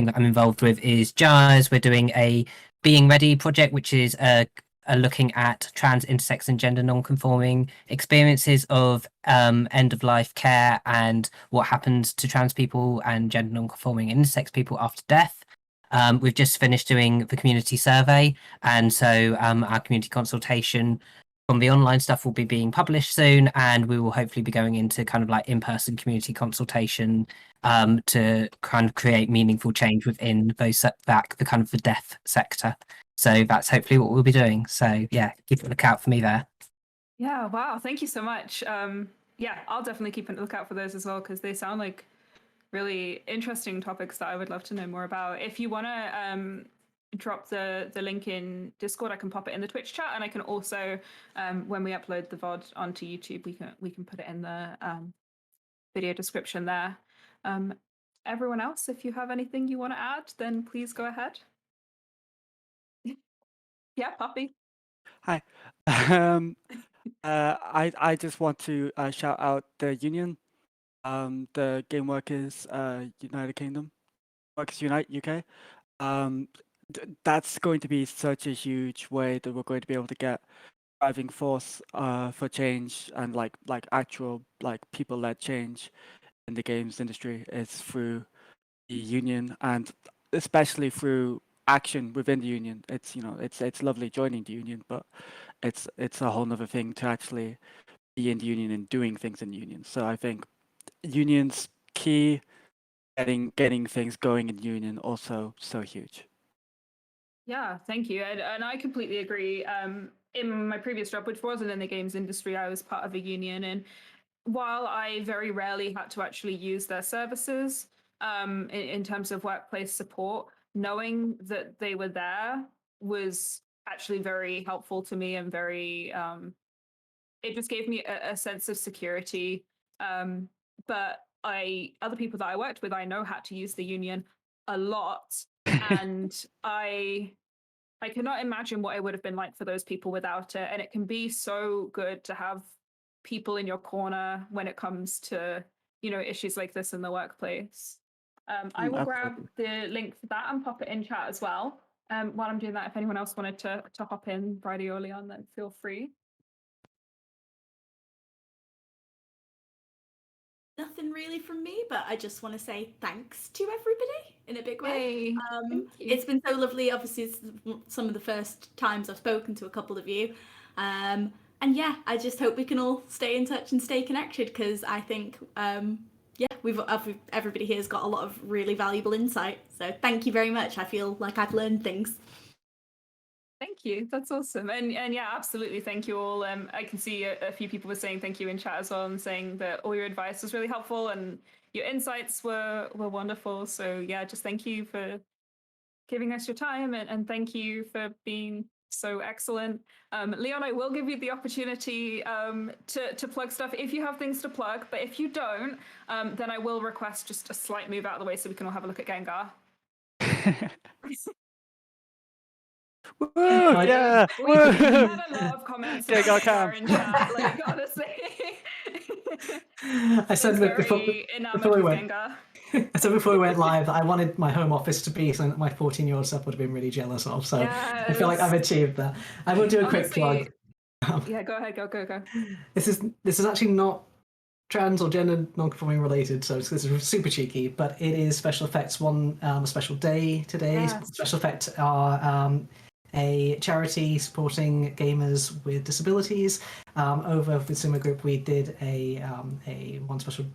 that I'm involved with is JARS. We're doing a Being Ready project, which is looking at trans, intersex, and gender non-conforming experiences of end-of-life care and what happens to trans people and gender non-conforming and intersex people after death. We've just finished doing the community survey, and so our community consultation from the online stuff will be being published soon, and we will hopefully be going into kind of like in-person community consultation to kind of create meaningful change within the kind of the deaf sector. So that's hopefully what we'll be doing. So yeah, keep a lookout for me there. Yeah, wow, thank you so much. Yeah, I'll definitely keep a lookout for those as well, because they sound like really interesting topics that I would love to know more about. If you want to drop the link in Discord, I can pop it in the Twitch chat, and I can also when we upload the VOD onto YouTube, we can put it in the video description there. Everyone else, if you have anything you want to add, then please go ahead. Yeah, Poppy. Hi. I just want to shout out the union, the Game Workers United Kingdom, Workers Unite UK. That's going to be such a huge way that we're going to be able to get driving force for change and like actual like people-led change in the games industry is through the union, and especially through action within the union. It's it's lovely joining the union, but it's a whole nother thing to actually be in the union and doing things in the union. So I think unions key, getting things going in the union also so huge. Yeah, thank you. And I completely agree. In my previous job, which wasn't in the games industry, I was part of a union. And while I very rarely had to actually use their services in terms of workplace support, knowing that they were there was actually very helpful to me and very it just gave me a sense of security. But other people that I worked with, I know had to use the union a lot, and I cannot imagine what it would have been like for those people without it. And it can be so good to have people in your corner when it comes to, issues like this in the workplace. I will grab the link for that and pop it in chat as well. While I'm doing that, if anyone else wanted to hop in, Bridie or Leon, then feel free. Nothing really from me, but I just want to say thanks to everybody in a big way. Hey, It's been so lovely. Obviously, it's some of the first times I've spoken to a couple of you. And yeah, I just hope we can all stay in touch and stay connected, because I think, everybody here has got a lot of really valuable insight. So thank you very much. I feel like I've learned things. Thank you. That's awesome. And yeah, absolutely. Thank you all. I can see a few people were saying thank you in chat as well, and saying that all your advice was really helpful and your insights were wonderful. So yeah, just thank you for giving us your time, and thank you for being so excellent. Leon, I will give you the opportunity to plug stuff if you have things to plug, but if you don't, then I will request just a slight move out of the way so we can all have a look at Gengar. Woo, yeah. We had a lot of comments about Gengar Gengar in chat, like, honestly. I said before enamored we with went. Gengar. I said before we went live that I wanted my home office to be something that my 14-year-old self would have been really jealous of. So I feel like I've achieved that. I will do a quick plug. Yeah, go ahead, go. This is actually not trans or gender non-conforming related, so this is super cheeky, but it is special effects one special day today. Yes. Special effects are a charity supporting gamers with disabilities. Over with Sumo Group, we did a one special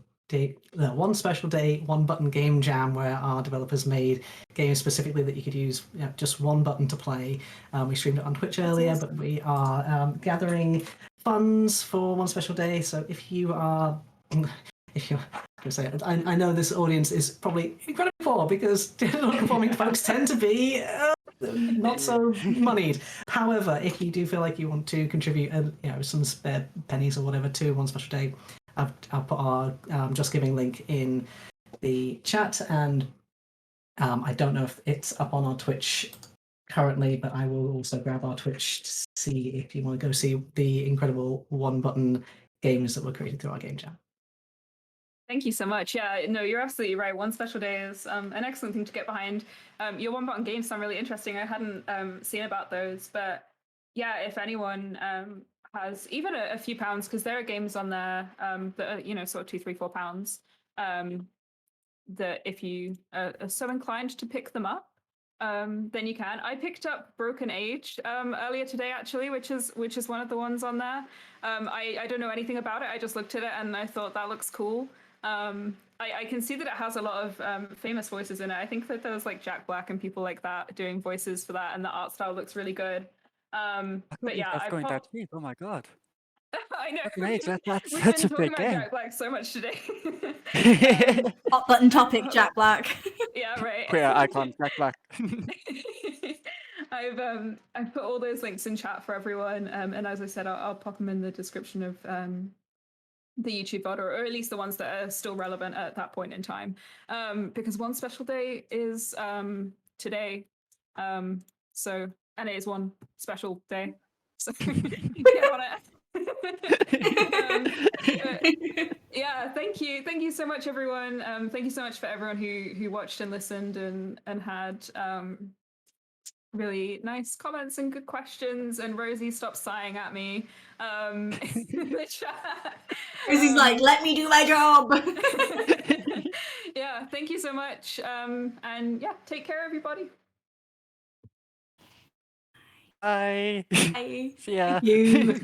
day, one button game jam where our developers made games specifically that you could use just one button to play. We streamed it on Twitch earlier, awesome. but we are gathering funds for one special day. So if you're I know this audience is probably incredibly poor because non-conforming folks tend to be not so moneyed. However, if you do feel like you want to contribute, some spare pennies or whatever to one special day, I'll put our Just Giving link in the chat, and I don't know if it's up on our Twitch currently, but I will also grab our Twitch to see if you want to go see the incredible one-button games that were created through our game jam. Thank you so much. Yeah, no, you're absolutely right. One special day is an excellent thing to get behind. Your one-button games sound really interesting. I hadn't seen about those, but yeah, if anyone has even a few pounds, because there are games on there that are, sort of £2, £3, £4, that if you are so inclined to pick them up, then you can. I picked up Broken Age earlier today, actually, which is one of the ones on there. I don't know anything about it. I just looked at it and I thought that looks cool. I can see that it has a lot of famous voices in it. I think that there was like Jack Black and people like that doing voices for that, and the art style looks really good. But yeah, that's going that deep. Oh my god! I know. That's We've such been a talking big about game. Jack Black so much today. Hot button topic, Jack Black. Yeah, right. Queer icon, Jack Black. I've put all those links in chat for everyone, and as I said, I'll pop them in the description of the YouTube VOD, or at least the ones that are still relevant at that point in time, because one special day is today, so, and it is one special day, so get on it. Yeah, thank you so much, everyone. Thank you so much for everyone who watched and listened and had really nice comments and good questions. And Rosie, stop sighing at me in the chat. Rosie's like, let me do my job. Yeah, thank you so much. And yeah, take care, everybody. Bye. Bye. See ya. Thank you.